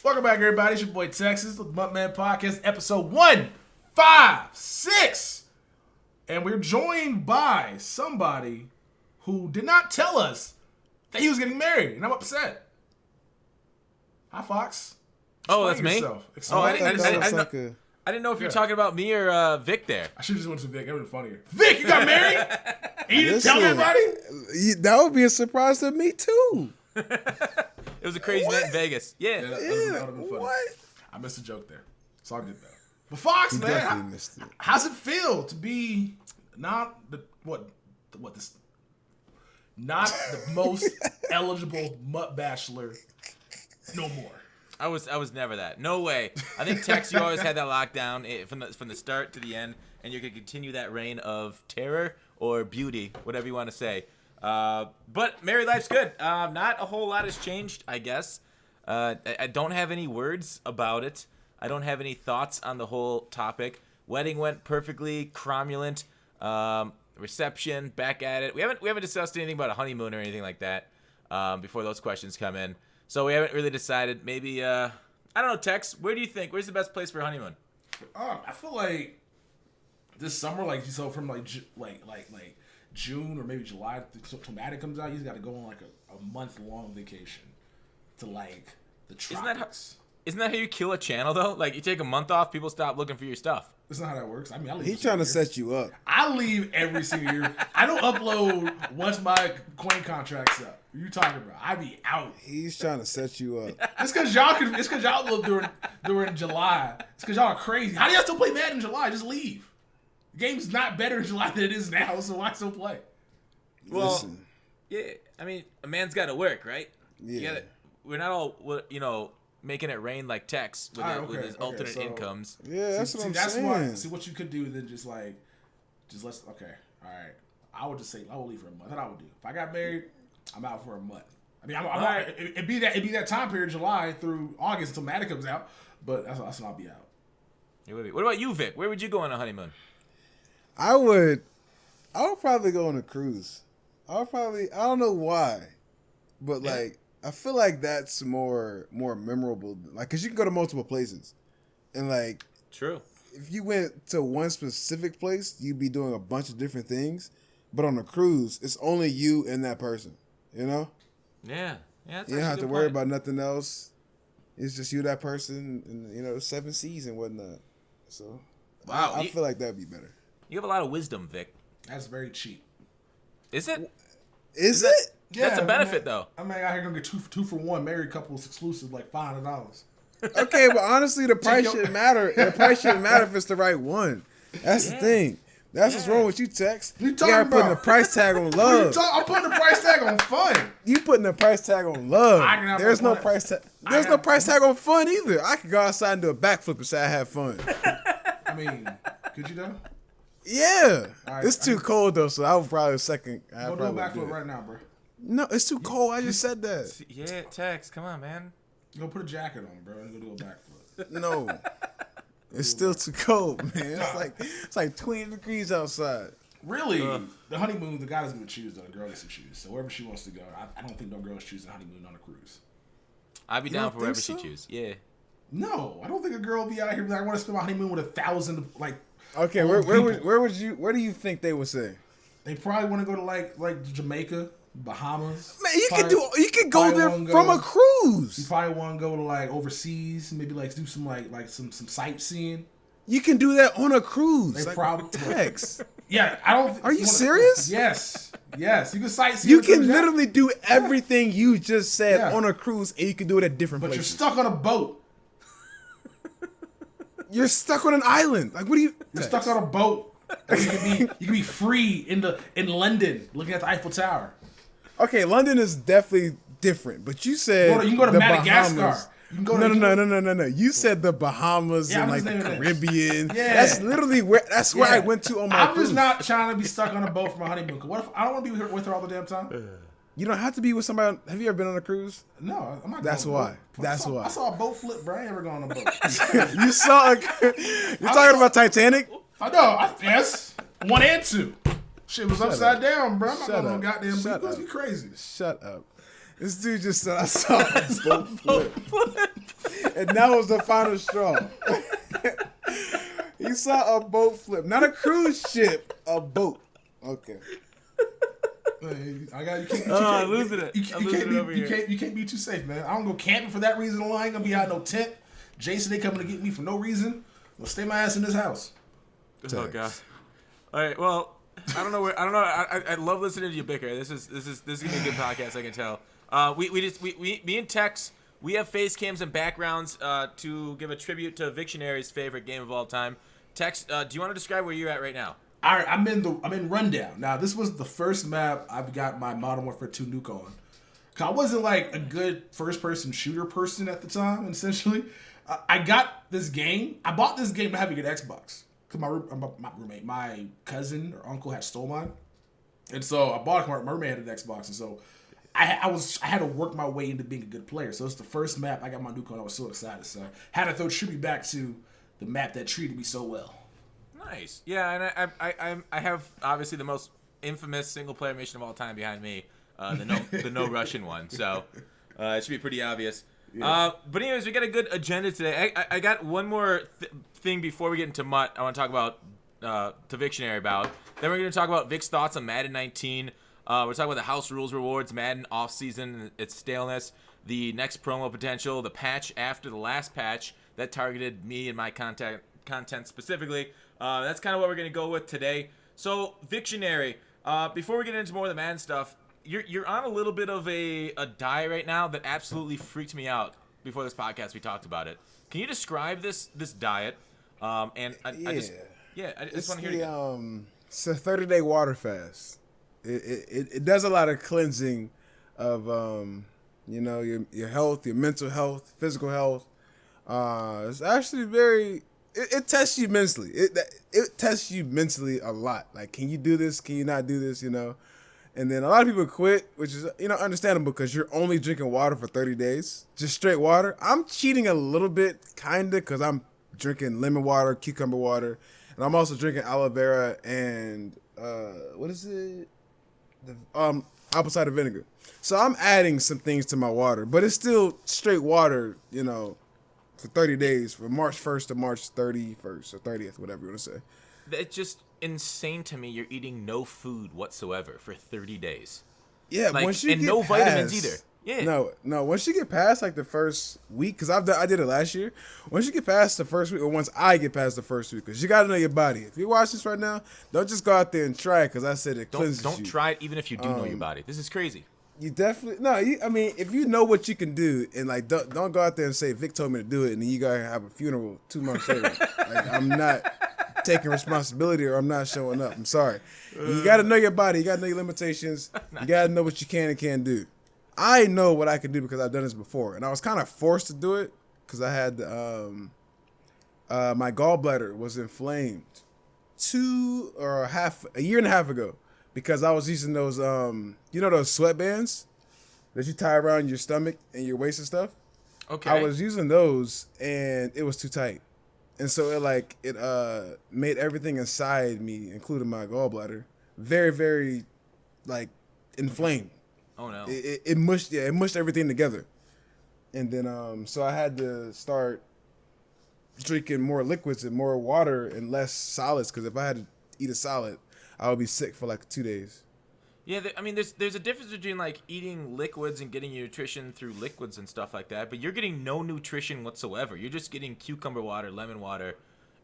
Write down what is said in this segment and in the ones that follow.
Welcome back, everybody. It's your boy Texas with the MUTMen Podcast, episode 156. And we're joined by somebody who did not tell us that he was getting married, and I'm upset. Hi, Fox. Oh, that's me? Explain I didn't know if you're talking about me or Vic there. I should have just went to Vic. That would have been funnier. Vic, you got married? And you didn't tell anybody? That would be a surprise to me, too. It was a crazy night in Vegas. Yeah. That would have been funny. What? I missed a joke there. It's all good, though. But Fox, man, how's it feel to be not the most eligible Mutt Bachelor no more? I was never that. No way. I think Tex, you always had that lockdown from the start to the end, and you could continue that reign of terror or beauty, whatever you want to say. But married life's good. Not a whole lot has changed, I guess. I don't have any words about it. I don't have any thoughts on the whole topic. Wedding went perfectly, cromulent. Reception, back at it. We haven't discussed anything about a honeymoon or anything like that before those questions come in. So we haven't really decided. Maybe I don't know, Tex. Where do you think? Where's the best place for a honeymoon? I feel like this summer, from June or maybe July, till Madden comes out, you just got to go on like a month-long vacation to like the tropics. Isn't that how you kill a channel though? Like you take a month off, people stop looking for your stuff. That's not how that works. I mean, he's trying to set you up. I leave every single year. I don't upload once my coin contract's up. What are you talking about? I be out. He's trying to set you up. It's because y'all upload during July. It's because y'all are crazy. How do y'all still play Madden in July? Just leave. The game's not better in July than it is now, so why still play? Well, listen. Yeah, I mean, a man's got to work, right? Yeah. We're not all, making it rain like Tex with his alternate incomes. Yeah, that's what I'm saying. See what you could do then all right. I would leave for a month. That's what I would do. If I got married, I'm out for a month. I mean, it'd be that time period, July through August until Madden comes out, but that's when I'll be out. It would be. What about you, Vic? Where would you go on a honeymoon? I would probably go on a cruise. I don't know why, but I feel like that's more memorable. Like, cause you can go to multiple places, and like, true. If you went to one specific place, you'd be doing a bunch of different things. But on a cruise, it's only you and that person. You know? Yeah. That's you don't have to worry about nothing else. It's just you, that person, and 7 seas and whatnot. So, wow, I feel like that'd be better. You have a lot of wisdom, Vic. That's very cheap. Is it? Is it? Yeah, that's a benefit, though. I mean, out here gonna get two for one married couples exclusive, like $500. Okay, but honestly, the price shouldn't matter. The price shouldn't matter if it's the right one. That's the thing. That's what's wrong with you, Tex. You are putting the price tag on love. I'm putting the price tag on fun. You putting the price tag on love. There's no price tag. There's no price tag on fun either. I could go outside and do a backflip and say I had fun. I mean, could you though? Yeah. Right, it's too cold though, so I would probably second. Go do a backflip right now, bro. No, it's too cold. I just said that. Yeah, Tex, come on, man. Go put a jacket on, bro, and go do a backflip. No. It's still too cold, man. It's like 20 degrees outside. Really? The honeymoon, the guy doesn't get to choose, though. The girl gets to choose. So wherever she wants to go, I don't think no girls choose a honeymoon on a cruise. I'd be down for wherever she choose. Yeah. No, I don't think a girl will be out here. I want to spend my honeymoon with 1,000 Okay, where do you think they would say? They probably want to go to like Jamaica, Bahamas. Man, you could go there from a cruise. You probably want to go to like overseas, maybe like do some some sightseeing. You can do that on a cruise. They probably Tex. Yeah, I don't. Are you serious? Yes, you can sightsee. You can literally do everything you just said on a cruise, and you can do it at different places. But you're stuck on a boat. You're stuck on an island. Like, what do you? You're stuck on a boat. You can be free in London, looking at the Eiffel Tower. Okay, London is definitely different, but you said you can go to Madagascar. Bahamas. No. You said the Bahamas and like the Caribbean. That's literally where I went to on my cruise. I'm just not trying to be stuck on a boat for my honeymoon. What if I don't want to be with her all the damn time? You don't have to be with somebody. Have you ever been on a cruise? No, I'm not. That's why. That's why. I saw a boat flip, bro. I ain't ever gone on a boat. You saw? You're talking about Titanic? I know. Yes, 1 and 2. Shit was upside down, bro. I'm not going on goddamn boat. Let's be crazy. Shut up. This dude just said I saw a boat flip. And that was the final straw. He saw a boat flip. Not a cruise ship, a boat. Okay. I'm losing it. I'm losing it over here. You can't be too safe, man. I don't go camping for that reason alone. I ain't gonna be out no tent. Jason, they coming to get me for no reason. Well, stay my ass in this house. Oh god. All right. Well, I don't know. I love listening to you bicker. This is gonna be a good podcast. I can tell. Me and Tex, we have face cams and backgrounds to give a tribute to Victionary's favorite game of all time. Tex, do you want to describe where you're at right now? All right, I'm in Rundown. Now, this was the first map I've got my Modern Warfare 2 nuke on. 'Cause I wasn't like a good first-person shooter person at the time, essentially. I got this game. I bought this game to have a good Xbox. Because my roommate, my cousin or uncle had stole mine. And so I bought it. My roommate had an Xbox. And so I had to work my way into being a good player. So it's the first map I got my nuke on. I was so excited. So I had to throw tribute back to the map that treated me so well. Nice. Yeah, and I have obviously the most infamous single player mission of all time behind me, the no Russian one. So it should be pretty obvious. Yeah. But anyways, we got a good agenda today. I got one more thing before we get into Mutt. I want to talk about to Victionary about. Then we're going to talk about Vic's thoughts on Madden 19. We're talking about the house rules rewards, Madden offseason, its staleness, the next promo potential, the patch after the last patch that targeted me and my content specifically. That's kind of what we're going to go with today. So, Victionary, before we get into more of the Madden stuff, you're on a little bit of a diet right now that absolutely freaked me out. Before this podcast, we talked about it. Can you describe this diet? I just want to hear it. It's a 30-day water fast. It does a lot of cleansing of your health, your mental health, physical health. It's actually very. It tests you mentally. It tests you mentally a lot. Like, can you do this? Can you not do this? And then a lot of people quit, which is understandable because you're only drinking water for 30 days, just straight water. I'm cheating a little bit, kinda, because I'm drinking lemon water, cucumber water, and I'm also drinking aloe vera and what is it? Apple cider vinegar. So I'm adding some things to my water, but it's still straight water, for 30 days, from March 1st to March 31st or 30th, whatever you want to say. It's just insane to me. You're eating no food whatsoever for 30 days. Yeah, once you get no past, vitamins either. Yeah. No. Once you get past like the first week, because I did it last year. Once you get past the first week, or once I get past the first week, because you got to know your body. If you watch this right now, don't just go out there and try it, because I said it cleanses you. Don't try it, even if you do know your body. This is crazy. You definitely if you know what you can do, and like don't go out there and say Vic told me to do it, and then you gotta have a funeral 2 months later. Like, I'm not taking responsibility, or I'm not showing up. I'm sorry. You gotta know your body. You gotta know your limitations. You gotta know what you can and can't do. I know what I can do because I've done this before, and I was kind of forced to do it because I had my gallbladder was inflamed a year and a half ago. Because I was using those, those sweatbands that you tie around your stomach and your waist and stuff. Okay. I was using those, and it was too tight, and so it made everything inside me, including my gallbladder, very, very, inflamed. Oh no! It mushed everything together, and then so I had to start drinking more liquids and more water and less solids, because if I had to eat a solid, I would be sick for like 2 days. Yeah, there's a difference between eating liquids and getting your nutrition through liquids and stuff like that, but you're getting no nutrition whatsoever. You're just getting cucumber water, lemon water,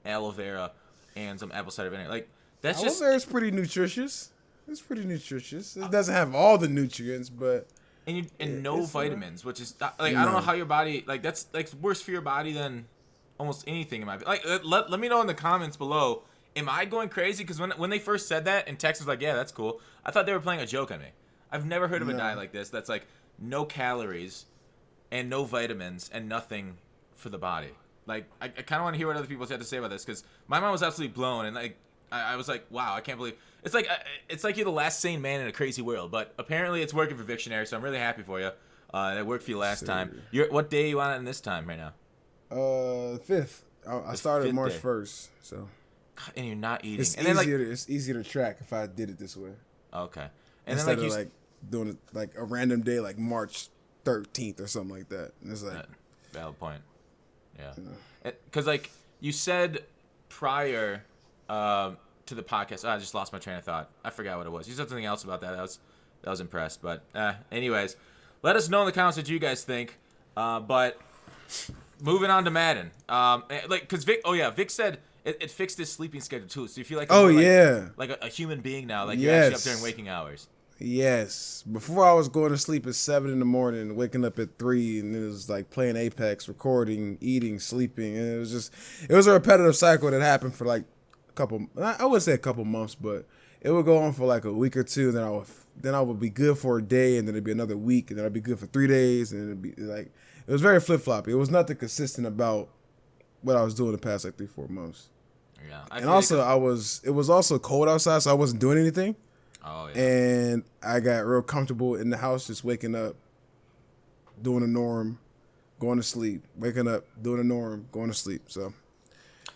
aloe vera, and some apple cider vinegar. Aloe vera is pretty nutritious. It's pretty nutritious. It doesn't have all the nutrients, but no vitamins, which is I don't know how your body that's worse for your body than almost anything in my let me know in the comments below. Am I going crazy? Because when they first said that, and Tex was like, yeah, that's cool, I thought they were playing a joke on me. I've never heard of a diet like this that's no calories and no vitamins and nothing for the body. I kind of want to hear what other people had to say about this, because my mind was absolutely blown, and I was like, wow, I can't believe it's like you're the last sane man in a crazy world. But apparently it's working for Victionary, so I'm really happy for you. It worked for you last time. What day are you on it this time right now? 5th. I started March 1st, so. And you're not eating. It's easier to track if I did it this way. Okay. And instead of doing it a random day like March 13th or something like that. And it's valid point. Yeah. Because like you said prior to the podcast, I just lost my train of thought. I forgot what it was. You said something else about that. I was impressed. But anyways, let us know in the comments what you guys think. But moving on to Madden. Because Vic said it fixed his sleeping schedule too. So you feel like like a human being now. Like you're actually up during waking hours. Yes. Before I was going to sleep at 7 in the morning, waking up at 3, and it was like playing Apex, recording, eating, sleeping, and it was a repetitive cycle that happened for like I would say a couple months, but it would go on for like a week or two, and then I would be good for a day, and then it'd be another week, and then I'd be good for 3 days, and it'd be like it was very flip floppy. It was nothing consistent about what I was doing the past like 3-4 months. Yeah. And also it was also cold outside, so I wasn't doing anything. Oh, yeah. And I got real comfortable in the house, just waking up, doing the norm, going to sleep, waking up, doing the norm, going to sleep. So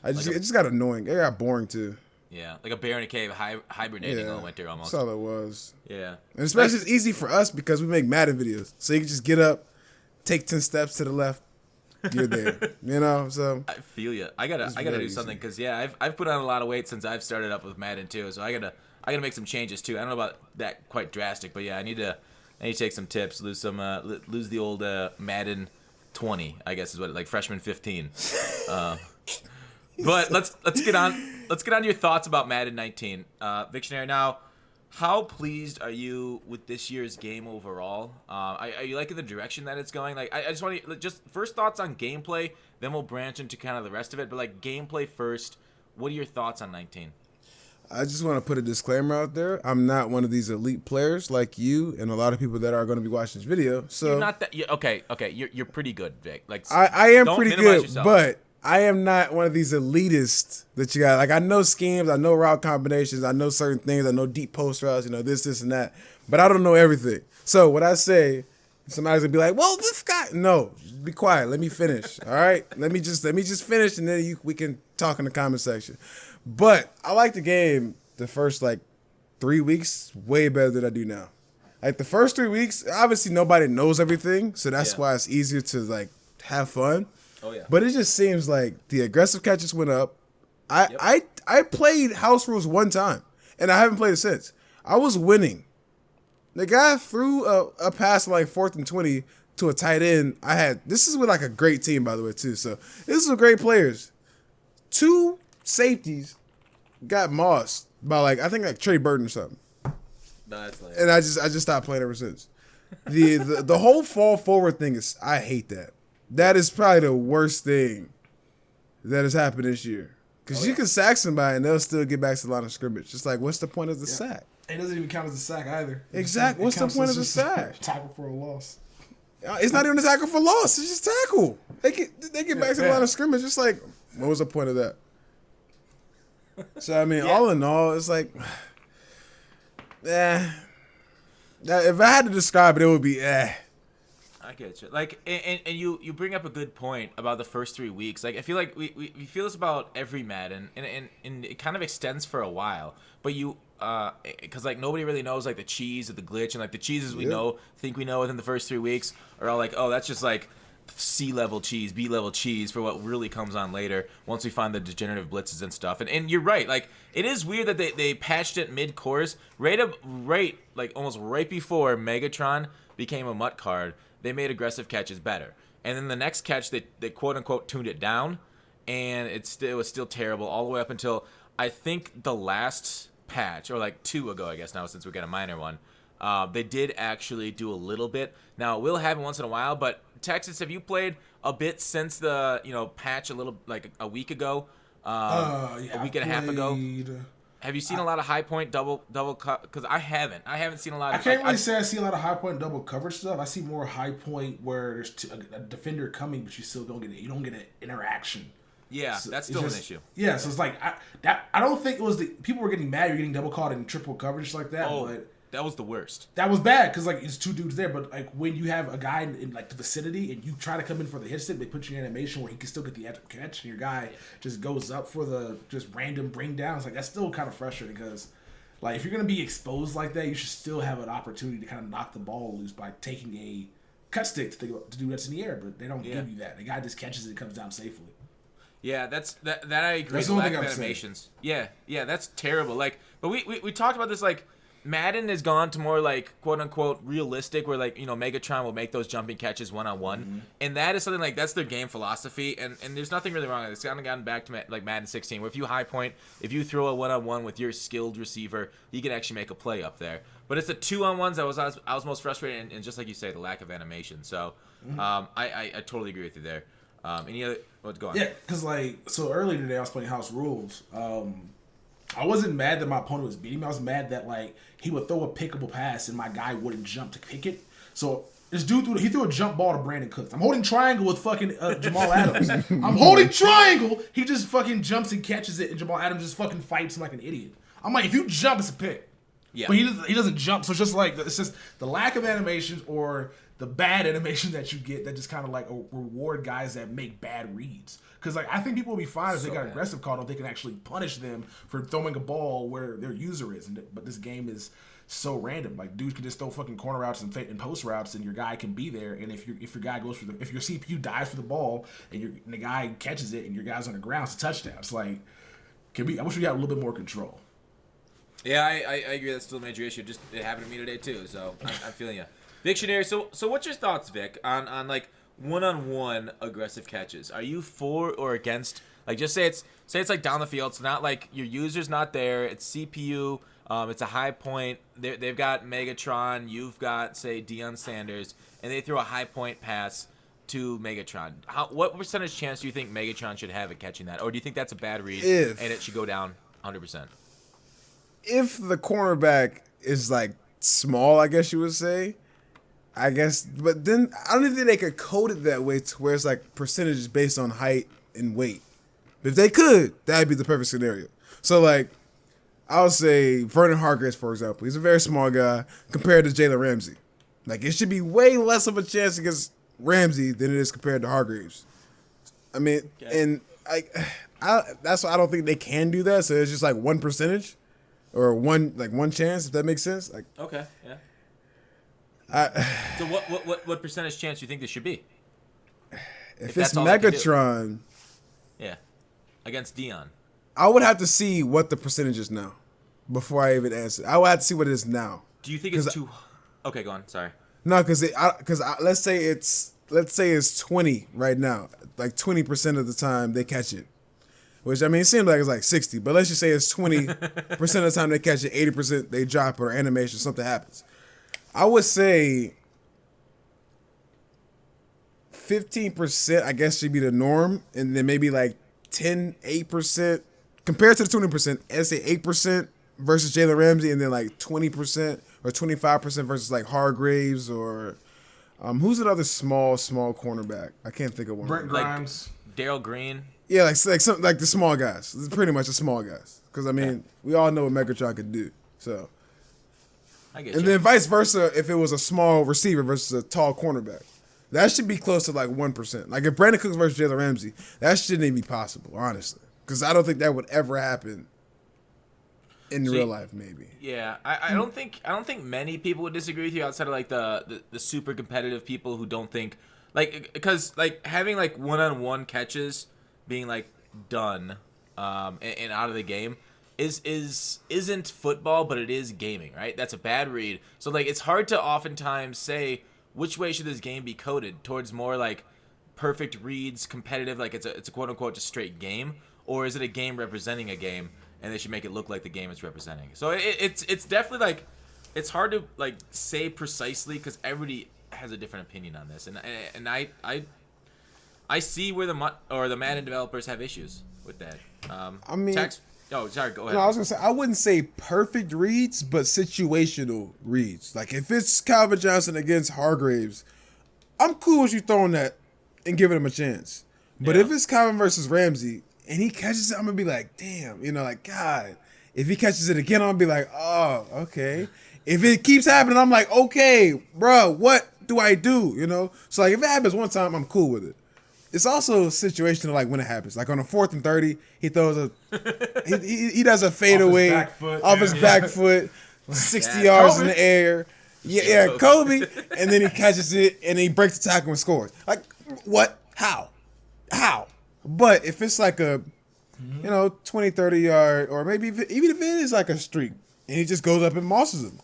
it just got annoying. It got boring too. Yeah, like a bear in a cave hibernating all winter almost. That's all it was. Yeah. And especially it's easy for us because we make Madden videos. So you can just get up, take 10 steps to the left, you're there. You know, so I feel you. I gotta do something because I've put on a lot of weight since I've started up with Madden too. So I gotta make some changes too. I don't know about that quite drastic, but yeah, I need to take some tips, lose the old Madden 20, I guess is what like freshman 15. But let's get on to your thoughts about Madden 19. Victionary, now, how pleased are you with this year's game overall? Are you liking the direction that it's going? Like, I just want to just first thoughts on gameplay, then we'll branch into kind of the rest of it. But like gameplay first, what are your thoughts on 19? I just want to put a disclaimer out there. I'm not one of these elite players like you and a lot of people that are going to be watching this video. So you're not that. Okay. You're pretty good, Vic. Like I am pretty good, yourself. But I am not one of these elitists that you got. Like I know schemes, I know route combinations, I know certain things, I know deep post routes, this and that. But I don't know everything. So what I say, somebody's gonna be like, "Well, this guy." No, be quiet. Let me finish. All right. Let me just finish, and then we can talk in the comment section. But I like the game the first like 3 weeks way better than I do now. Like the first 3 weeks, obviously nobody knows everything, so that's why it's easier to like have fun. Oh yeah. But it just seems like the aggressive catches went up. I played House Rules one time, and I haven't played it since. I was winning. The guy threw a pass like 4th and 20 to a tight end. This is with like a great team, by the way, too. So this is great players. 2 safeties got mossed by I think Trey Burton or something. That's like, and I just stopped playing ever since. The whole fall forward thing I hate that. That is probably the worst thing that has happened this year. Because you can sack somebody and they'll still get back to the line of scrimmage. Just like, what's the point of the sack? It doesn't even count as a sack either. Exactly. What's the point of the sack? Tackle for a loss. It's not even a tackle for loss. It's just tackle. They get back to the line of scrimmage. Just like, what was the point of that? So, I mean, all in all, it's like, if I had to describe it, it would be, I get you. Like, and you bring up a good point about the first 3 weeks. Like, I feel like we feel this about every Madden, and it kind of extends for a while. But because like nobody really knows like the cheese or the glitch, and like the cheeses we think we know within the first 3 weeks are all like, oh, that's just like C-level cheese, B-level cheese for what really comes on later once we find the degenerative blitzes and stuff. And you're right. Like, it is weird that they patched it mid-course, like almost right before Megatron became a MUT card. They made aggressive catches better. And then the next catch, they quote-unquote tuned it down, and it was still terrible all the way up until, I think, the last patch, or like 2 ago, I guess now, since we got a minor one. They did actually do a little bit. Now, it will happen once in a while, but Texas, have you played a bit since the patch a little, like a week ago, a week and a half ago? Have you seen a lot of high point double because I haven't seen a lot of. I can't really say I see a lot of high point double coverage stuff. I see more high point where there's a defender coming, but you still don't get an interaction. Yeah, so that's still an issue. Yeah, so it's like I don't think it was people were getting mad. You're getting double caught in triple coverage like that. Oh, but that was the worst. That was bad because like it's 2 dudes there, but like when you have a guy in like the vicinity and you try to come in for the hit stick, they put you in animation where he can still get the actual catch, and your guy just goes up for the just random bring downs. Like that's still kind of frustrating because like if you're gonna be exposed like that, you should still have an opportunity to kind of knock the ball loose by taking a cut stick to do that's in the air, but they don't give you that. The guy just catches it and comes down safely. Yeah, that I agree. That's the the only lack thing of I'm animations. Yeah, that's terrible. Like, but we talked about this. Like, Madden has gone to more like quote unquote realistic, where like Megatron will make those jumping catches 1-on-1, and that is something like that's their game philosophy. And there's nothing really wrong with it. It's kind of gotten back to like Madden 16, where if you high point, if you throw a 1-on-1 with your skilled receiver, you can actually make a play up there. But it's the 2-on-1s that I was most frustrated, and just like you say, the lack of animation. So I totally agree with you there. Any other? What's going on? Yeah, because so earlier today I was playing House Rules. I wasn't mad that my opponent was beating me. I was mad that he would throw a pickable pass and my guy wouldn't jump to pick it. So this dude threw a jump ball to Brandon Cooks. I'm holding triangle with fucking Jamal Adams. I'm holding triangle. He just fucking jumps and catches it, and Jamal Adams just fucking fights him like an idiot. I'm like, if you jump, it's a pick. Yeah. But he doesn't jump. So it's just the lack of animations or the bad animation that you get that just kind of reward guys that make bad reads. Because I think people will be fine if they got aggressive called on. They can actually punish them for throwing a ball where their user is. But this game is so random. Like, dudes can just throw fucking corner routes and post routes, and your guy can be there. And if your guy goes if your CPU dies for the ball and the guy catches it and your guy's on the ground, it's a touchdown. It's I wish we had a little bit more control. Yeah, I agree. That's still a major issue. Just it happened to me today too. So I'm feeling you. Victionary. So what's your thoughts, Vic, on like one-on-one aggressive catches? Are you for or against? Like, just say it's like down the field. It's not like your user's not there. It's CPU. It's a high point. They've got Megatron. You've got, say, Deion Sanders, and they throw a high point pass to Megatron. What percentage chance do you think Megatron should have at catching that, or do you think that's a bad read and it should go down 100%? If the cornerback is small, I guess you would say. I guess, but then I don't even think they could code it that way to where it's percentages based on height and weight. But if they could, that'd be the perfect scenario. So I would say Vernon Hargreaves, for example. He's a very small guy compared to Jalen Ramsey. It should be way less of a chance against Ramsey than it is compared to Hargreaves. I mean, and that's why I don't think they can do that. So it's just 1% or one chance, if that makes sense. Okay, yeah. So what percentage chance do you think this should be? If it's Megatron, yeah, against Deion, I would have to see what the percentage is now before I even answer. I would have to see what it is now. Do you think it's too? Okay, go on. Sorry. No, because let's say it's 20 right now. 20% of the time they catch it, which I mean it seems like it's 60, but let's just say it's 20% of the time they catch it, 80% they drop it or animation, something happens. I would say 15%, I guess, should be the norm, and then maybe 8% compared to the 20%. Let's say 8% versus Jalen Ramsey, and then 20% or 25% versus Hargreaves or who's another small cornerback? I can't think of one. Brent Grimes, Darryl Green. Yeah, something the small guys. It's pretty much the small guys, because I mean we all know what Megatron could do. So. And then vice versa, if it was a small receiver versus a tall cornerback. That should be close to 1%. If Brandon Cooks versus Jalen Ramsey, that shouldn't even be possible, honestly. Because I don't think that would ever happen in real life, maybe. Yeah, I don't think many people would disagree with you outside of the super competitive people who don't think because having one-on-one catches being done and out of the game isn't football, but it is gaming, right? That's a bad read. So it's hard to oftentimes say which way should this game be coded, towards more perfect reads, competitive, it's a quote unquote just straight game, or is it a game representing a game and they should make it look like the game it's representing? So it's definitely it's hard to say precisely because everybody has a different opinion on this, and I see where the Madden developers have issues with that. I mean. Oh, sorry, go ahead. No, I was going to say, I wouldn't say perfect reads, but situational reads. If it's Calvin Johnson against Hargreaves, I'm cool with you throwing that and giving him a chance. But if it's Calvin versus Ramsey and he catches it, I'm going to be damn, God. If he catches it again, I'm going to be oh, okay. If it keeps happening, I'm okay, bro, what do I do? So if it happens one time, I'm cool with it. It's also situational, when it happens. On a 4th and 30, he throws he does a fadeaway off his back foot, 60 yards in the air. Yeah, Kobe, and then he catches it and he breaks the tackle and scores. Like, what? How? But if it's like a, 20, 30 yard, or maybe even if it is like a streak, and he just goes up and mosses him,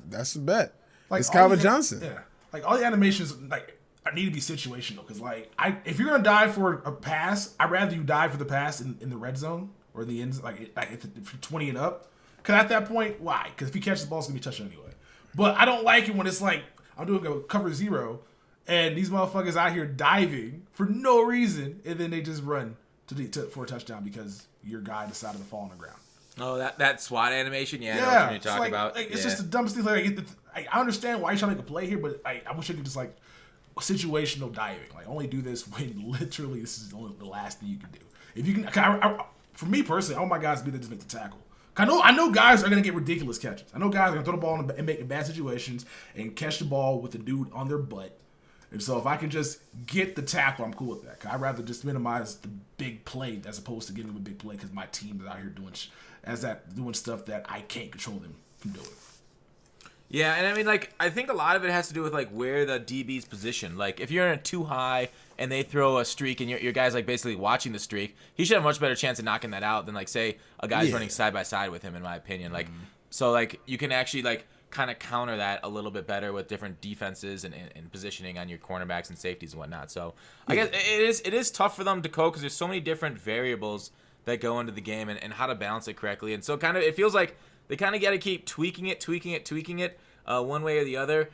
that's a bet. Like it's Calvin Johnson. Yeah, like all the animations, like I need to be situational because, like, if you're gonna die for a pass, I'd rather you die for the pass in the red zone or the ends, like if you're 20 and up. Because at that point, why? Because if you catch the ball, it's gonna be touched anyway. But I don't like it when it's like I'm doing a cover zero, and these motherfuckers out here diving for no reason, and then they just run for a touchdown because your guy decided to fall on the ground. Oh, that SWAT animation? Yeah, I know what you're talking about. It's just the dumbest thing. Like, I understand why you're trying to make a play here, but I wish I could just, like, situational diving. Like, only do this when literally this is only the last thing you can do. If you can, for me personally, I want my guys to be there to make the tackle. I know guys are going to get ridiculous catches. I know guys are going to throw the ball and make in bad situations and catch the ball with the dude on their butt. And so if I can just get the tackle, I'm cool with that. I'd rather just minimize the big play as opposed to getting them a big play because my team is out here doing stuff that I can't control them from doing. Yeah, and I mean, like, I think a lot of it has to do with, like, where the DB's positioned. Like, if you're in a too high and they throw a streak and your guy's, like, basically watching the streak, he should have a much better chance of knocking that out than, like, say, a guy's running side by side with him, in my opinion. Like, so, like, you can actually, like, kind of counter that a little bit better with different defenses and positioning on your cornerbacks and safeties and whatnot. So I guess it is tough for them to code because there's so many different variables that go into the game and how to balance it correctly. And so it feels like they kind of got to keep tweaking it one way or the other,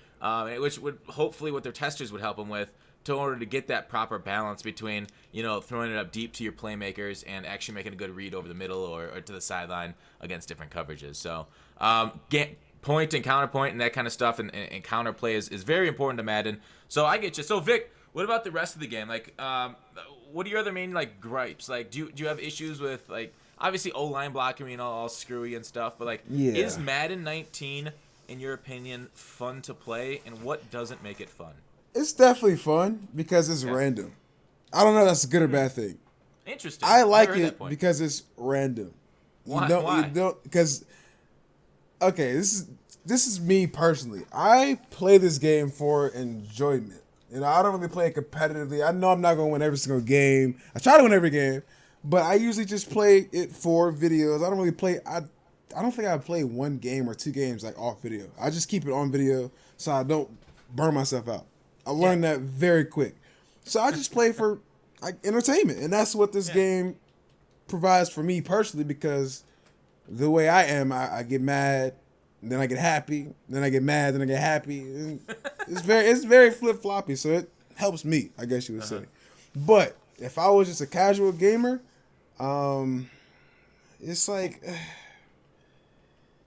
which would hopefully what their testers would help them with in order to get that proper balance between, throwing it up deep to your playmakers and actually making a good read over the middle or to the sideline against different coverages. So point and counterpoint and that kind of stuff and counterplay is very important to Madden. So I get you. So Vic, what about the rest of the game? Like, what are your other main, like, gripes? Like, do you have issues with, like, obviously O-line blocking all screwy and stuff, but, like, is Madden 19, in your opinion, fun to play, and what doesn't make it fun? It's definitely fun because it's random. I don't know if that's a good or bad thing. Interesting. I like it because it's random. Why? You don't because okay, this is me personally. I play this game for enjoyment. I don't really play it competitively. I know I'm not going to win every single game. I try to win every game, but I usually just play it for videos. I don't really play. I don't think I play one game or two games like off video. I just keep it on video so I don't burn myself out. I learned that very quick. So I just play for entertainment, and that's what this game provides for me personally because the way I am, I get mad, then I get happy, then I get mad, then I get happy. And it's very flip-floppy, so it helps me, I guess you would say. But if I was just a casual gamer, it's like...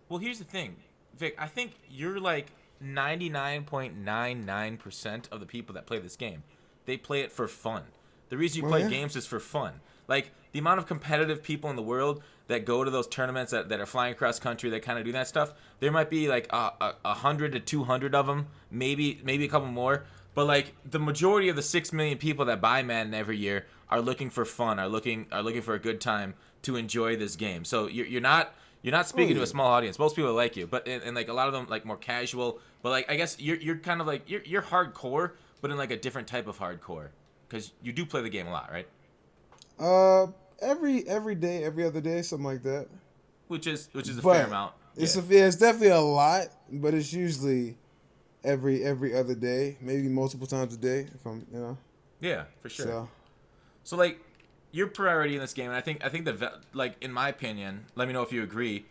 Well, here's the thing, Vic. I think you're like 99.99% of the people that play this game. They play it for fun. The reason you play games is for fun. Like, the amount of competitive people in the world that go to those tournaments that are flying across country that kind of do that stuff, there might be like 100 to 200 of them, maybe a couple more. But, like, the majority of the 6 million people that buy Madden every year are looking for fun, are looking for a good time to enjoy this game. So you're not speaking to a small audience. Most people like you, but and like a lot of them like more casual. But like I guess you're kind of like you're hardcore, but in like a different type of hardcore because you do play the game a lot, right? Every day, every other day, something like that. Which is a fair amount. It's definitely a lot, but it's usually every other day, maybe multiple times a day if I'm Yeah, for sure. So like. Your priority in this game, and I think like in my opinion, let me know if you agree.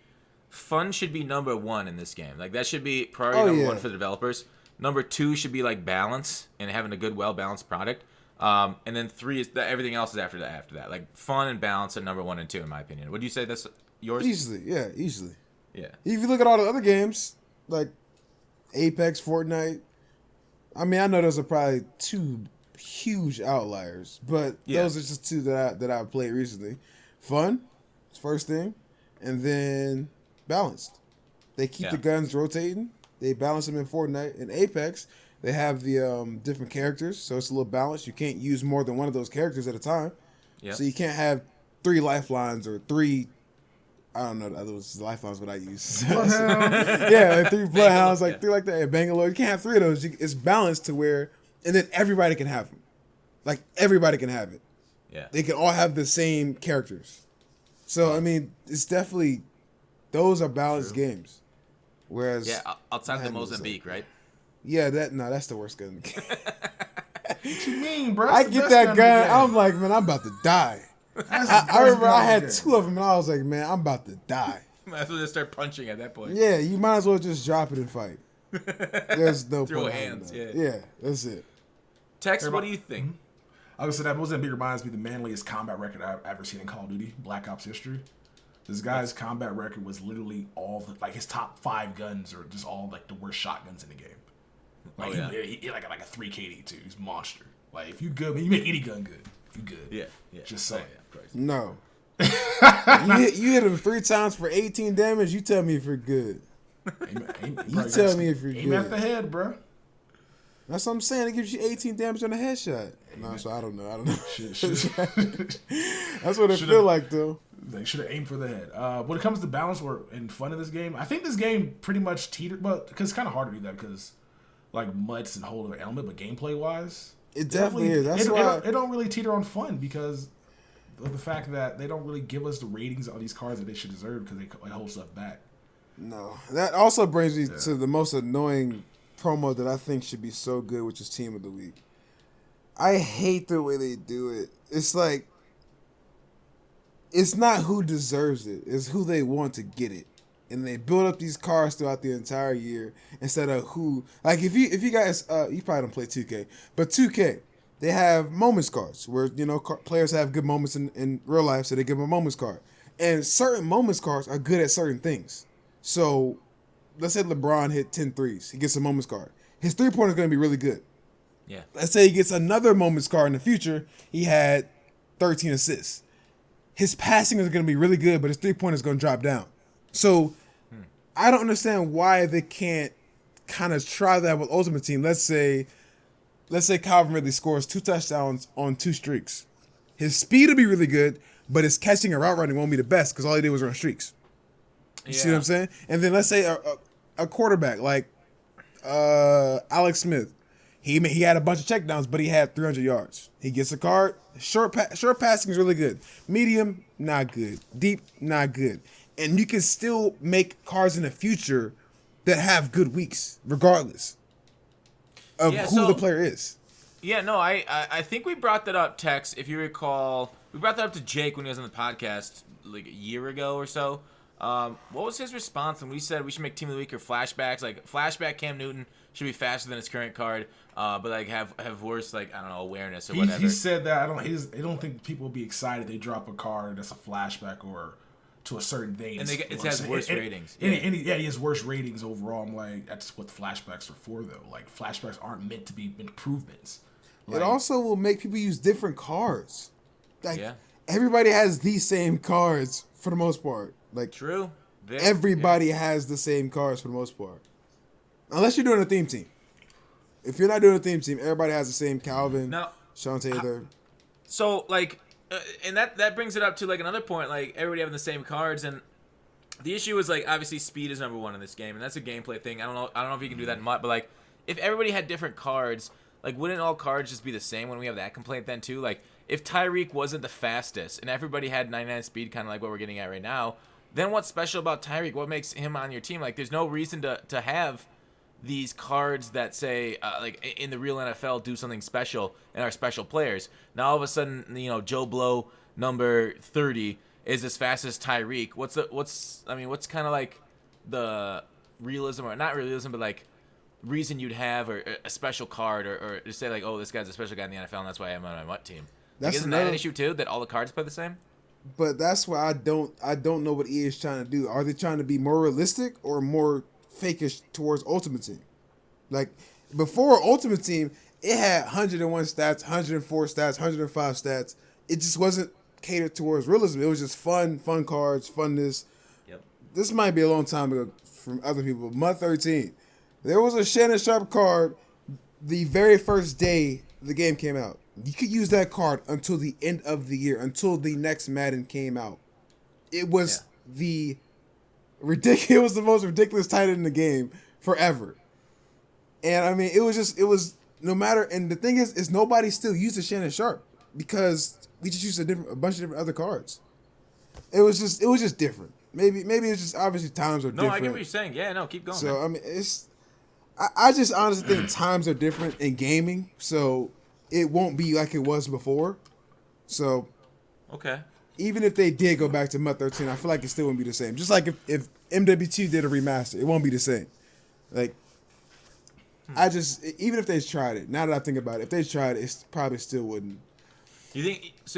Fun should be number one in this game. Like that should be priority number one for the developers. Number two should be like balance and having a good, well balanced product. And then three is everything else is after that. Like fun and balance are number 1 and 2 in my opinion. Would you say that's yours? Easily. Yeah. If you look at all the other games, like Apex, Fortnite, I mean, I know those are probably two huge outliers, but those are just two that I've played recently. Fun, first thing, and then balanced. They keep the guns rotating. They balance them in Fortnite. In Apex, they have the different characters, so it's a little balanced. You can't use more than one of those characters at a time. So you can't have 3 lifelines or 3 I don't know. Those lifelines what I use. Yeah, like 3 bloodhounds, like 3 like that. And Bangalore, you can't have 3 of those. It's balanced to where, and then everybody can have them. Like everybody can have it. Yeah. They can all have the same characters. So I mean, it's definitely those are balanced games. Whereas outside the Mozambique, right? Yeah, that's the worst gun in the game. What you mean, bro? I get that gun. I'm like, man, I'm about to die. I remember I had 2 of them, and I was like, man, I'm about to die. Might as well just start punching at that point. Yeah, you might as well just drop it and fight. There's no Throw point. hands. Yeah, that's it. Tex, what do you think? I would say that Mozambique reminds me of the manliest combat record I've ever seen in Call of Duty, Black Ops history. This guy's combat record was literally all his top 5 guns are just all like the worst shotguns in the game. Like he like a 3 KD too. He's a monster. Like if you good, man, you make any gun good. If you good, yeah. Just saying. No, you hit him 3 times for 18 damage. You tell me if you're good. You tell me if you're good. Aim at the head, bro. That's what I'm saying. It gives you 18 damage on a headshot. No, so I don't know. Shit. That's what it feel like, though. They should have aimed for the head. When it comes to balance and fun in this game, I think this game pretty much teetered, but because it's kind of hard to do that because like MUTs and whole other element, but gameplay wise, it definitely is. That's why it don't really teeter on fun because of the fact that they don't really give us the ratings on these cards that they should deserve because they hold stuff back. No, that also brings me to the most annoying promo that I think should be so good, which is Team of the Week. I hate the way they do it. It's like, it's not who deserves it. It's who they want to get it. And they build up these cards throughout the entire year instead of who. Like, if you guys, you probably don't play 2K, but 2K, they have moments cards where, players have good moments in real life, so they give them a moments card. And certain moments cards are good at certain things. So, let's say LeBron hit 10 threes. He gets a moments card. His 3-pointer is going to be really good. Yeah. Let's say he gets another moments card in the future. He had 13 assists. His passing is going to be really good, but his 3-pointer is going to drop down. So, I don't understand why they can't kind of try that with Ultimate Team. Let's say Calvin Ridley scores 2 touchdowns on 2 streaks. His speed will be really good, but his catching and route running won't be the best because all he did was run streaks. You see what I'm saying? And then let's say a quarterback like Alex Smith. He had a bunch of checkdowns, but he had 300 yards. He gets a card. Short passing is really good. Medium, not good. Deep, not good. And you can still make cards in the future that have good weeks, regardless of who the player is. Yeah, no, I think we brought that up, Tex. If you recall, we brought that up to Jake when he was on the podcast like a year ago or so. What was his response when we said we should make Team of the Week or flashbacks? Like flashback Cam Newton should be faster than his current card, but like have worse awareness or whatever. He said that I don't think people will be excited they drop a card that's a flashback or to a certain thing. And it has worse ratings. He has worse ratings overall. I'm like, that's what flashbacks are for though. Like flashbacks aren't meant to be improvements. It also will make people use different cards. Like everybody has these same cards for the most part. Like true. Everybody has the same cards for the most part. Unless you're doing a theme team. If you're not doing a theme team, everybody has the same Calvin, Sean Taylor. So, like, and that brings it up to, like, another point. Like, everybody having the same cards. And the issue is, like, obviously speed is number 1 in this game. And that's a gameplay thing. I don't know if you can do that in MUT. But, like, if everybody had different cards, like, wouldn't all cards just be the same when we have that complaint then, too? Like, if Tyreek wasn't the fastest and everybody had 99 speed, kind of like what we're getting at right now, then what's special about Tyreek? What makes him on your team? Like, there's no reason to have these cards that say, like, in the real NFL, do something special and are special players. Now, all of a sudden, Joe Blow, number 30, is as fast as Tyreek. What's kind of like the realism, or not realism, but like reason you'd have or a special card or to say like, oh, this guy's a special guy in the NFL and that's why I'm on my MUT team. Like, isn't that an issue too, that all the cards play the same? But that's why I don't know what EA is trying to do. Are they trying to be more realistic or more fakish towards Ultimate Team? Like before Ultimate Team, it had 101 stats, 104 stats, 105 stats. It just wasn't catered towards realism. It was just fun cards, funness. Yep. This might be a long time ago from other people. MUT 13. There was a Shannon Sharp card the very first day the game came out. You could use that card until the end of the year, until the next Madden came out. It was it was the most ridiculous tight end in the game forever. And I mean, it was no matter. And the thing is nobody still uses Shannon Sharp because we just used a bunch of different other cards. It was just different. Maybe it's just obviously times are different. No, I get what you're saying. Yeah, no, keep going. So man. I mean, I just honestly think times are different in gaming, so it won't be like it was before. So Okay. even if they did go back to MUT 13, I feel like it still wouldn't be the same. Just like if MWT did a remaster, it won't be the same. Like, even if they tried it, now that I think about it, if they tried it, it probably still wouldn't. You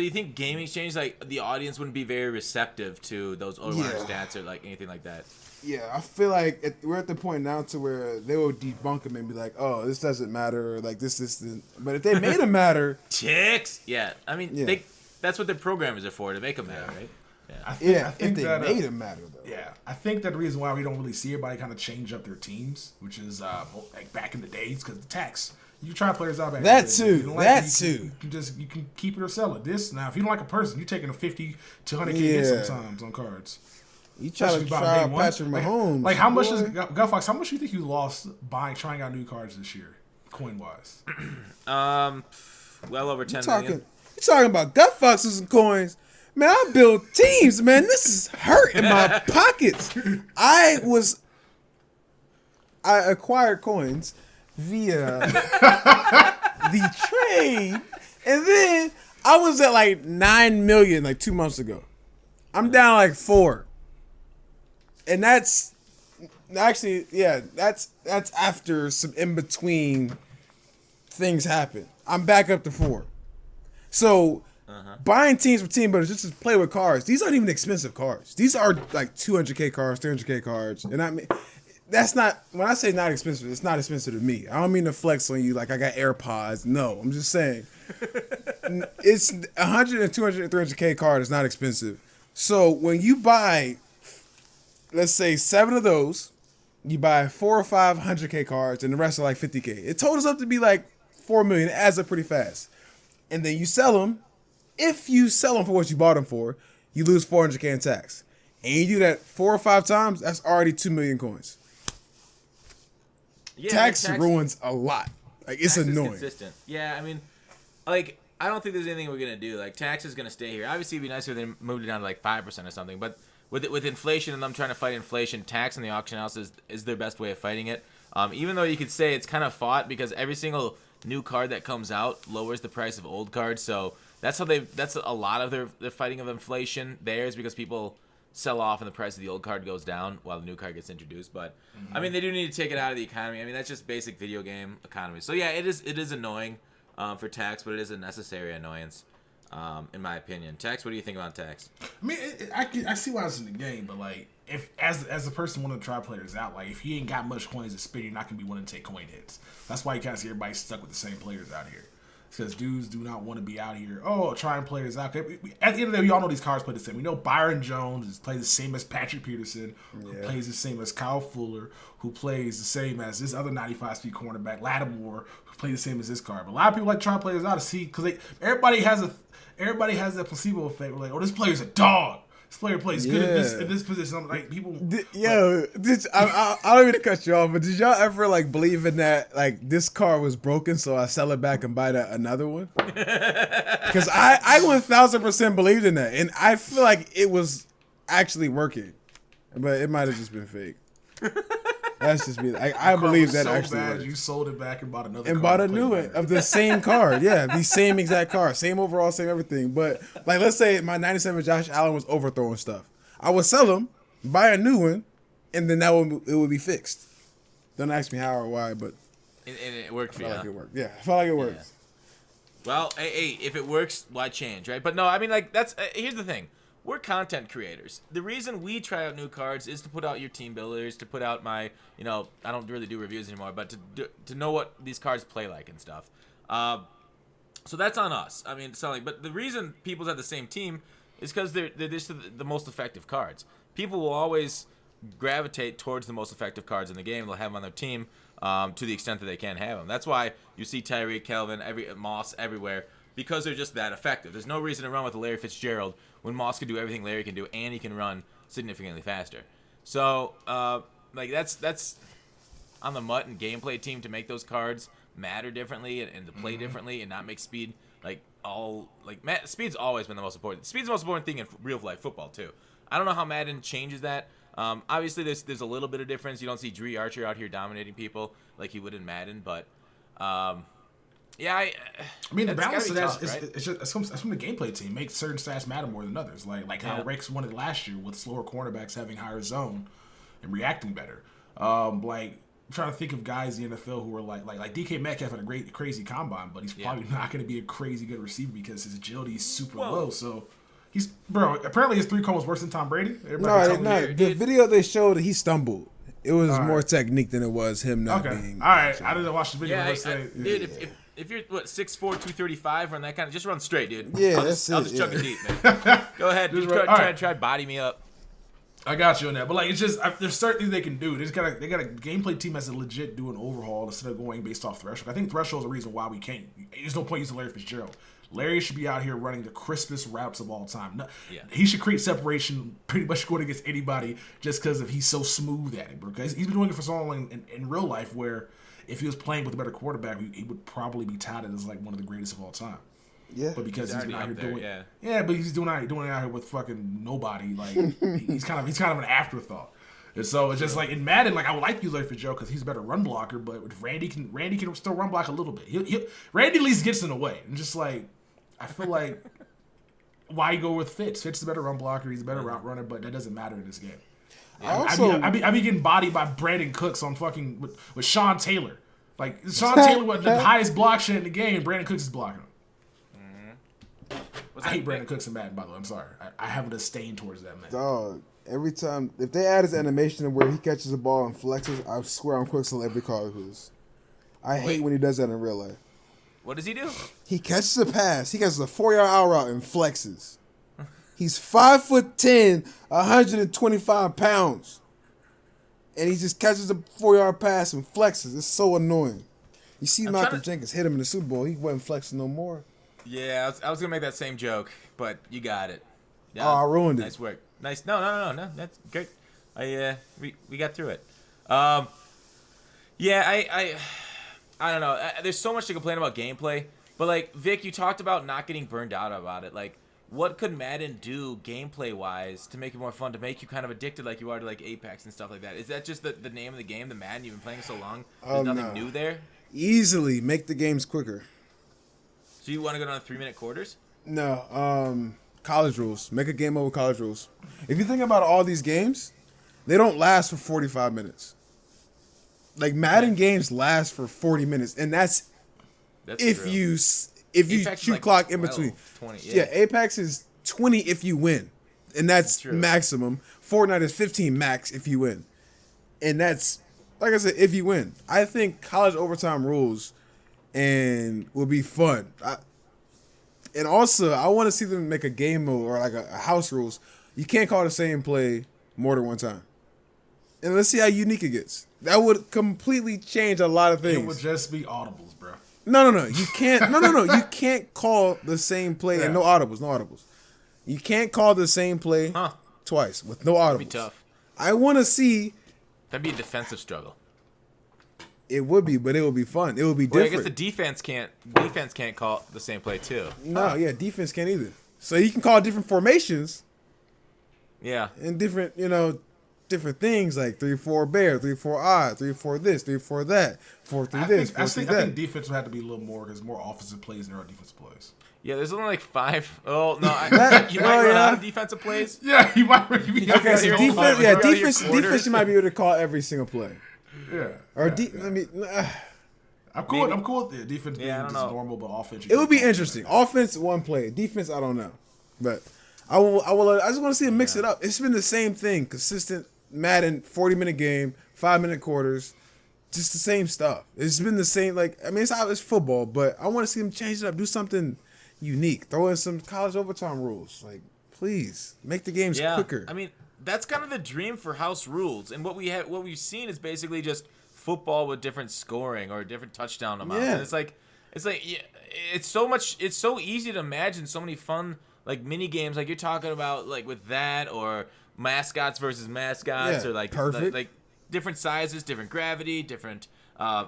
think gaming change, like the audience wouldn't be very receptive to those OR stats or like anything like that? Yeah, I feel like we're at the point now to where they will debunk them and be like, "Oh, this doesn't matter," or like this. But if they made them matter, ticks. Yeah, I mean, that's what their programmers are for, to make them matter, right? I think if they that, made them matter though. Yeah, I think that the reason why we don't really see everybody kind of change up their teams, which is like back in the days, because the tax. You try players out back. That too. You can keep it or sell it. This now, if you don't like a person, you're taking a 50 to 100K hit sometimes on cards. You try to try Patrick Mahomes. Like how much is Gutfox? How much do you think you lost trying out new cards this year, coin wise? Well over 10 million. You talking about Gutfoxes and coins? Man, I build teams. Man, this is hurting my pockets. I acquired coins via the trade, and then I was at like 9 million like 2 months ago. I'm down like 4, and that's actually that's after some in between things happen. I'm back up to 4. So buying teams for team builders just to play with cards. These aren't even expensive cards. These are like 200K cards, 300K cards, and I mean. That's not, when I say not expensive, it's not expensive to me. I don't mean to flex on you like I got AirPods. No, I'm just saying. It's 100 and 200 and 300K card is not expensive. So when you buy, let's say 7 of those, you buy 4 or 5 100K cards and the rest are like 50K. It totals up to be like 4 million. It adds up pretty fast. And then you sell them. If you sell them for what you bought them for, you lose 400K in tax. And you do that 4 or 5 times, that's already 2 million coins. Yeah, tax ruins a lot. Like, it's annoying. Consistent. Yeah, I mean, like, I don't think there's anything we're gonna do. Like, tax is gonna stay here. Obviously, it'd be nicer if they moved it down to like 5% or something. But with inflation and them trying to fight inflation, tax in the auction house is their best way of fighting it. Even though you could say it's kind of fought because every single new card that comes out lowers the price of old cards. So that's a lot of their fighting of inflation. Theirs because people sell off and the price of the old card goes down while the new card gets introduced. But I mean, they do need to take it out of the economy. I mean, that's just basic video game economy. So yeah, it is annoying for tax, but it is a necessary annoyance in my opinion. Tax, what do you think about tax? I mean, I see why it's in the game, but like if as a person wanting to try players out, like if you ain't got much coins to spend, you're not gonna be willing to take coin hits. That's why you kind of see everybody stuck with the same players out here. Because dudes do not want to be out here, trying players out. At the end of the day, we all know these cards play the same. We know Byron Jones plays the same as Patrick Peterson, who plays the same as Kyle Fuller, who plays the same as this other 95-speed cornerback, Lattimore, who plays the same as this card. But a lot of people like trying players out to see, because everybody has that placebo effect. We're like, this player's a dog. This player plays good in this position. I'm like, people. I don't mean to cut you off, but did y'all ever like believe in that? Like, this car was broken, so I sell it back and buy another one? Because I 1000% believed in that, and I feel like it was actually working, but it might have just been fake. That's just me. I believe that actually worked. You sold it back and bought another and card bought a new one of the same card. Yeah, the same exact card, same overall, same everything. But like, let's say my 97 Josh Allen was overthrowing stuff. I would sell them, buy a new one, and then it would be fixed. Don't ask me how or why, but and it worked for you. I felt like it worked. Yeah, I felt like it worked. Yeah. Well, hey, if it works, why change, right? But no, I mean, like, that's here's the thing. We're content creators. The reason we try out new cards is to put out your team builders, to put out my, I don't really do reviews anymore, but to know what these cards play like and stuff. So that's on us. I mean, selling. But the reason people's have the same team is because they're just the most effective cards. People will always gravitate towards the most effective cards in the game. They'll have them on their team to the extent that they can have them. That's why you see Tyreek, Kelvin, Moss everywhere. because they're just that effective. There's no reason to run with Larry Fitzgerald when Moss can do everything Larry can do, and he can run significantly faster. So, like that's on the MUT and gameplay team to make those cards matter differently and to play differently and not make speed speed's always been the most important. Speed's the most important thing in real life football too. I don't know how Madden changes that. Obviously, there's a little bit of difference. You don't see Dree Archer out here dominating people like he would in Madden, but yeah, I mean, the balance of that it's from the gameplay team. Make certain stats matter more than others. Like how Rex won it last year with slower cornerbacks having higher zone and reacting better. Like I'm trying to think of guys in the NFL who are like DK Metcalf had a crazy combine, but he's probably not going to be a crazy good receiver because his agility is super low. So. Apparently his 3-cone was worse than Tom Brady. The video they showed, he stumbled. It was more technique than it was him not being. All right, I didn't watch the video. Dude, if you're 6'4", 235, run that kind of, just run straight, dude. Yeah, I'll just chug it deep, man. Go ahead, try body me up. I got you on that, but like it's just there's certain things they can do. They got a gameplay team that's a legit do an overhaul instead of going based off threshold. I think threshold is the reason why we can't. There's no point using Larry Fitzgerald. Larry should be out here running the crispest routes of all time. No, he should create separation pretty much going against anybody just because he's so smooth at it, bro. Because he's been doing it for so long in real life where if he was playing with a better quarterback, he would probably be touted as like one of the greatest of all time. Yeah, but because he's been out here doing but he's doing it out here with fucking nobody. Like he's kind of an afterthought. And so it's just like in Madden, like I would like to use Larry Fitzgerald because he's a better run blocker, but Randy can still run block a little bit. Randy at least gets in the way, and just like. I feel like why go with Fitz? Fitz is a better run blocker. He's a better route runner, but that doesn't matter in this game. I be getting bodied by Brandon Cooks on fucking with Sean Taylor. Like Sean Taylor was the highest block shit in the game. Brandon Cooks is blocking him. I hate Brandon Cooks in Madden, by the way. I'm sorry. I have a disdain towards that man. Dog. Every time if they add his animation where he catches the ball and flexes, I swear I'm Cooks on every call he does. I hate when he does that in real life. What does he do? He catches a pass. He catches a 4-yard out route and flexes. He's 5'10", 125 pounds, and he just catches a 4-yard pass and flexes. It's so annoying. You see Malcolm Jenkins hit him in the Super Bowl. He wasn't flexing no more. Yeah, I was gonna make that same joke, but you got it. Yeah, I ruined it. Nice work. Nice. No. That's great. We got through it. I don't know. There's so much to complain about gameplay, but like Vic, you talked about not getting burned out about it. Like, what could Madden do gameplay-wise to make it more fun, to make you kind of addicted like you are to like Apex and stuff like that? Is that just the name of the game, the Madden? You've been playing so long. There's nothing new there. Easily make the games quicker. So you want to go down to 3-minute quarters? No. College rules. Make a game over college rules. If you think about all these games, they don't last for 45 minutes. Like Madden games last for 40 minutes, and that's if true. you Apex shoot like clock 12, in between. 20, yeah, Apex is 20 if you win, and that's maximum. Fortnite is 15 max if you win, and that's like I said if you win. I think college overtime rules and will be fun. And also, I want to see them make a game mode or like a house rules. You can't call the same play more than one time. And let's see how unique it gets. That would completely change a lot of things. It would just be audibles, bro. No. You can't. No. You can't call the same play and no audibles. You can't call the same play twice with no audibles. That'd be tough. I want to see. That'd be a defensive struggle. It would be, but it would be fun. It would be Well, different. I guess the defense can't call the same play too. No, defense can't either. So you can call different formations. Yeah. And different, different things like 3-4 bear, 3-4 odd, 3-4 this, 3-4 that, 4-3 this, 4-3 that. I think defense would have to be a little more because more offensive plays than there are defensive plays. Yeah, there's only like 5. Oh no, you might run out of defensive plays. Yeah, you might. Okay, so defense, you might be able to call every single play. Yeah. Or I'm cool with it. Defense being just normal, but offense. It would be interesting. Offense, one play. Defense, I don't know, but I just want to see it mix it up. It's been the same thing, consistent Madden 40-minute game, 5-minute quarters, just the same stuff. It's been the same. It's football, but I want to see them change it up, do something unique, throw in some college overtime rules. Like, please make the games quicker. I mean, that's kind of the dream for house rules, and what we've seen is basically just football with different scoring or different touchdown amounts. Yeah. And it's like, It's like it's so easy to imagine so many fun like mini games like you're talking about like with that or mascots versus mascots or like perfect. like different sizes, different gravity, different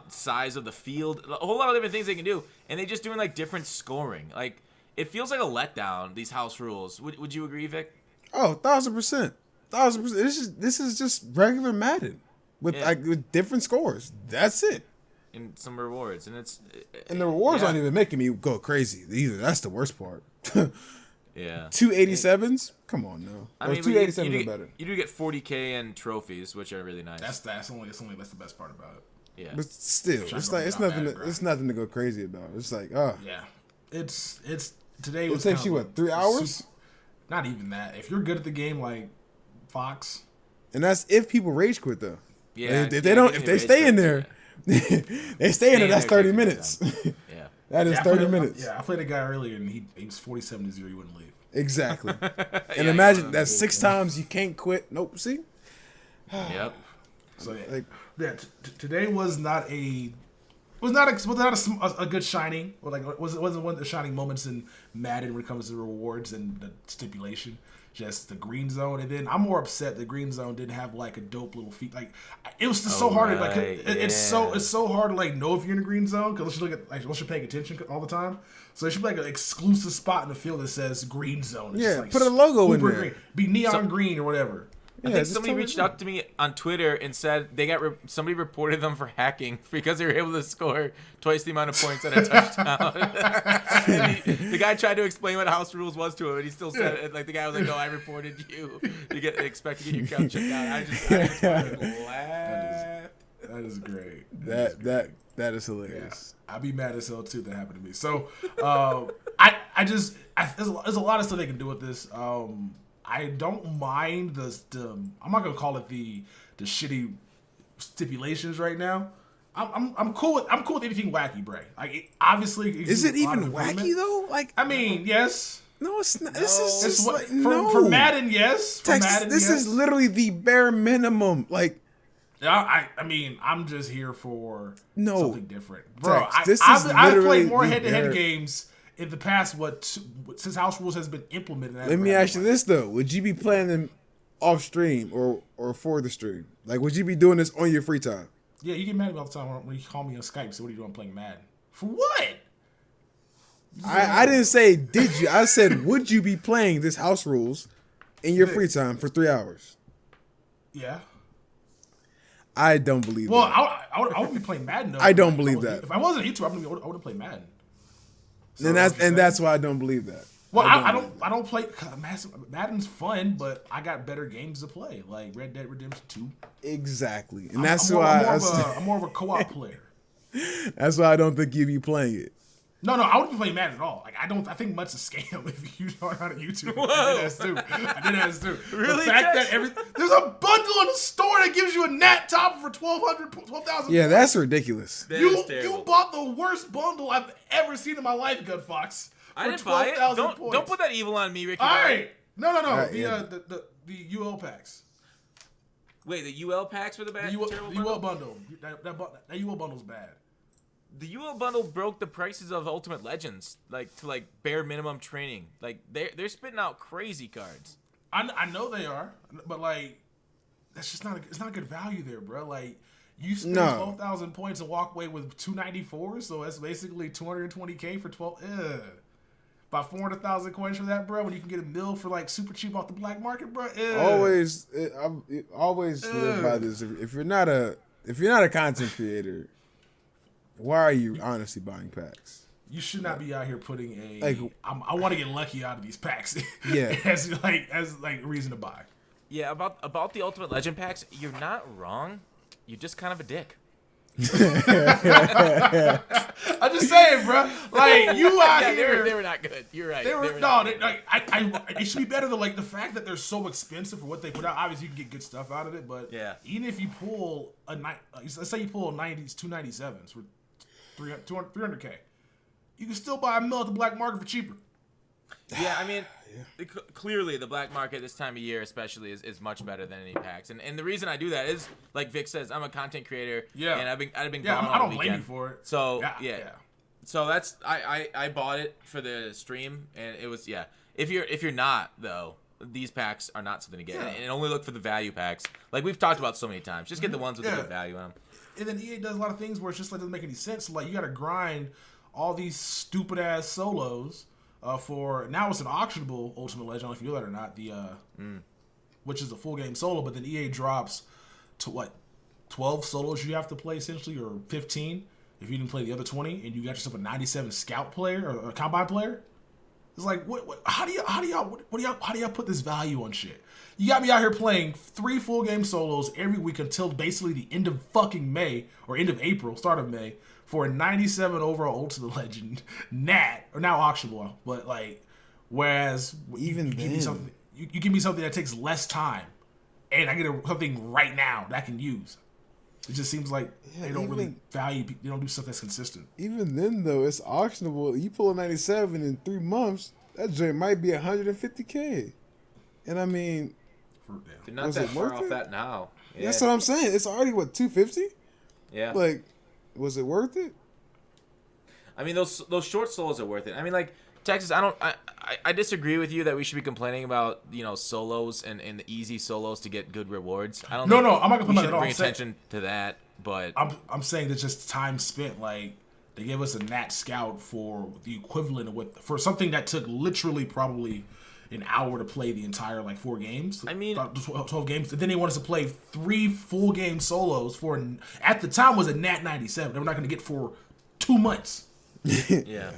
size of the field, a whole lot of different things they can do, and they just doing like different scoring. Like it feels like a letdown. These house rules. Would you agree, Vic? Oh, 1,000%. 1,000%. This is just regular Madden with with different scores. That's it. And some rewards, and the rewards aren't even making me go crazy either. That's the worst part. Yeah. 287s? Come on, no. I mean, 287s are better. You do get 40K and trophies, which are really nice. That's the best part about it. Yeah. But still, it's nothing to go crazy about. It's like, oh. Yeah. It's today It was takes you what, 3 hours? Not even that. If you're good at the game like Fox. And that's if people rage quit though. Yeah. If they stay in there, they stay in there, that's 30 minutes. Yeah. That is 30 minutes. Yeah, I played a guy earlier and he was 47-0, he wouldn't leave. Exactly. And imagine that's 6 times you can't quit. Nope, see? Yep. So today was not a good shining, or like wasn't one of the shining moments in Madden when it comes to rewards and the stipulation. Just the green zone, and then I'm more upset the green zone didn't have like a dope little feat. Like it was just so hard. Like it's so hard to like know if you're in the green zone because unless you're paying attention all the time. So there should be like an exclusive spot in the field that says green zone. It's like put a logo in there. Green. Be neon green or whatever. I think somebody reached out to me on Twitter and said they got somebody reported them for hacking because they were able to score twice the amount of points on a touchdown. The guy tried to explain what house rules was to him, and he still said it. Like the guy was like, "No, I reported you. You expect to get your account checked out." I just laughed. That is great. That is hilarious. Yeah. I'd be mad as hell too. That happened to me. So there's a lot of stuff they can do with this. I don't mind I'm not gonna call it the shitty stipulations right now. I'm cool with anything wacky, Bray. Like obviously, is it even wacky though? Like I mean, yes. No, it's not. No. This is just like for Madden, yes. This is literally the bare minimum. Like I mean, I'm just here for something different, bro. I've played more head-to-head games in the past, since house rules has been implemented. Let me ask you this though: would you be playing them off stream or for the stream? Like, would you be doing this on your free time? Yeah, you get mad at me all the time when you call me on Skype. So what are you doing playing Madden? For what? I didn't say did you. I said would you be playing this house rules in your free time for 3 hours? Yeah. I don't believe that. Well, I would be playing Madden though. I don't believe that. If I wasn't a YouTuber, I would play Madden. So that's why I don't believe that. Well, I don't play. Madden's fun, but I got better games to play, like Red Dead Redemption 2. Exactly, and I'm more of a co-op player. That's why I don't think you'd be playing it. No, I wouldn't play Madden at all. Like I think much is scam if you don't know how to YouTube. I did ask too. Really? The fact that there's a bundle in the store that gives you a Nat top for 12,000. Yeah, that's ridiculous. You bought the worst bundle I've ever seen in my life, Gun Fox. I didn't buy it. Don't put that evil on me, Ricky. All right. No. Right, The UL packs. Wait, the UL packs were the bad. The UL bundle. That UL bundle's bad. The UL bundle broke the prices of Ultimate Legends, to bare minimum training. Like they're spitting out crazy cards. I know they are, but that's just it's not good value there, bro. Like you spend 12,000 points and walk away with 294, so that's basically 220K for 12. About 400,000 coins for that, bro. When you can get a mil for super cheap off the black market, bro. Always live by this. If you're not a content creator, why are you honestly buying packs? You should not be out here putting I want to get lucky out of these packs. Yeah, as a reason to buy. Yeah, about the Ultimate Legend packs, you're not wrong. You're just kind of a dick. I'm just saying, bro. Like you out here, they were not good. You're right. It should be better than the fact that they're so expensive for what they put out. Obviously, you can get good stuff out of it, but even if you pull let's say you pull a 297s for 300K, you can still buy a mill at the black market for cheaper. Yeah, I mean, clearly the black market this time of year especially is much better than any packs. And the reason I do that is, like Vic says, I'm a content creator. Yeah. And I've been I gone all don't weekend. blame you for it. So, yeah. So that's I bought it for the stream, and it was If you're not though, these packs are not something to get, and only look for the value packs. Like we've talked about so many times. Just get the ones with the good value on them. And then EA does a lot of things where it's just like doesn't make any sense. Like you got to grind all these stupid ass solos for now. It's an auctionable Ultimate Legend. I don't know if you know that or not. The which is a full game solo, but then EA drops to what 12 solos you have to play essentially, or 15 if you didn't play the other 20, and you got yourself a 97 scout player or a combine player. It's like how do y'all put this value on shit? You got me out here playing 3 full game solos every week until basically the end of fucking May or end of April, start of May, for a 97 overall Ultimate Legend Nat, or now auctionable, but like, whereas even you give me something that takes less time, and I get something right now that I can use. It just seems like they don't really value. They don't do stuff that's consistent. Even then, though, it's auctionable. You pull a 97 in 3 months, that joint might be $150K. And I mean, they're not that far off that now. Yeah. That's what I'm saying. It's already what, $250? Yeah. Like, was it worth it? I mean, those short solos are worth it. I mean, like Texas, I disagree with you that we should be complaining about solos and the easy solos to get good rewards. I don't. No, I'm not complaining at all. Bring attention to that, but I'm saying that just time spent. Like they gave us a Nat Scout for the equivalent of for something that took literally probably an hour to play the entire 4 games. I mean, 12 games. And then they want us to play 3 full game solos for at the time was a Nat 97. They were not going to get for 2 months. Yeah.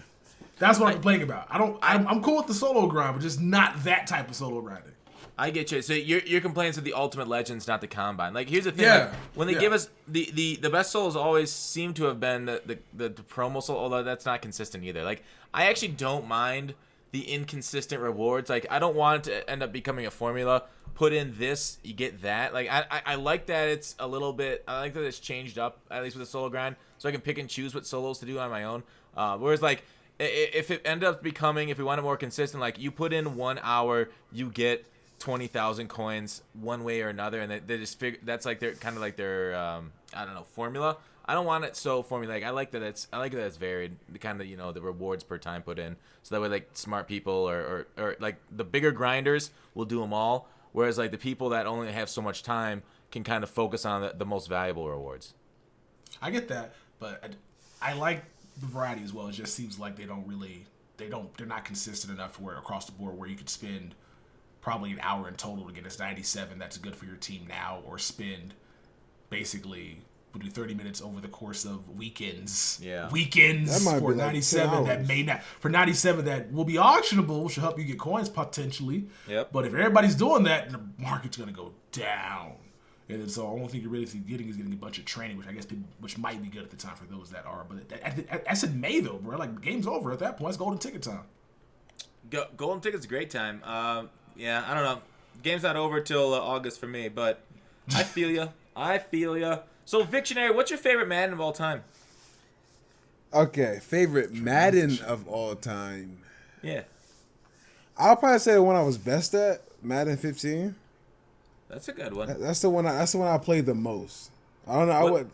That's what I'm complaining about. I'm cool with the solo grind, but just not that type of solo grinding. I get you. So you're complaining to the Ultimate Legends, not the Combine. Like here's the thing: when they give us the best solos, always seem to have been the promo solo. Although that's not consistent either. Like I actually don't mind the inconsistent rewards. Like I don't want it to end up becoming a formula. Put in this, you get that. Like I like that it's a little bit. I like that it's changed up at least with the solo grind, so I can pick and choose what solos to do on my own. Whereas like if it ended up becoming, if we want it more consistent, like you put in 1 hour, you get 20,000 coins one way or another, and they just figure that's like their kind of like their I don't know, formula. I don't want it so formulaic. I like that it's varied. The kind of the rewards per time put in, so that way like smart people or like the bigger grinders will do them all, whereas like the people that only have so much time can kind of focus on the most valuable rewards. I get that, but I like the variety as well. It just seems like they're not consistent enough where across the board where you could spend probably an hour in total to get this 97 that's good for your team now, or spend basically do 30 minutes over the course of weekends. Yeah. Weekends for like 97 that may not for 97 that will be auctionable, which will help you get coins potentially. Yep. But if everybody's doing that, the market's gonna go down. And so the only thing you're really getting is getting a bunch of training, which I guess which might be good at the time for those that are. But that's in May though, bro. Like the game's over at that point. It's golden ticket time. Golden ticket's a great time. Yeah, I don't know. Game's not over till August for me, but I feel ya. I feel ya. So Victionary, what's your favorite Madden of all time? Okay, favorite Madden of all time. Yeah. I'll probably say the one I was best at, Madden 15. That's a good one. That's the one I played the most. I don't know.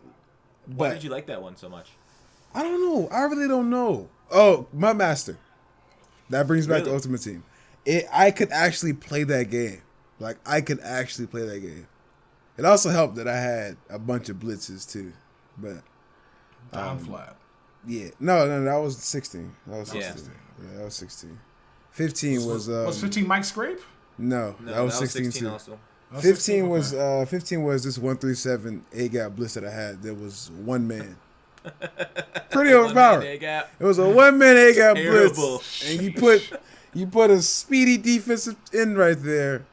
Why did you like that one so much? I don't know. I really don't know. Oh, my master. That brings back the Ultimate Team. I could actually play that game. Like, I could actually play that game. It also helped that I had a bunch of blitzes, too. But down flat. Yeah. No, that was 16. That was 16. Yeah, that was 16. 15 was 15 Mike Scrape? No, that was 16 too. Also. 15 was this 137 A-gap blitz that I had. There was one man. Pretty overpowered. It was a one-man A-gap blitz. And you put a speedy defensive end right there.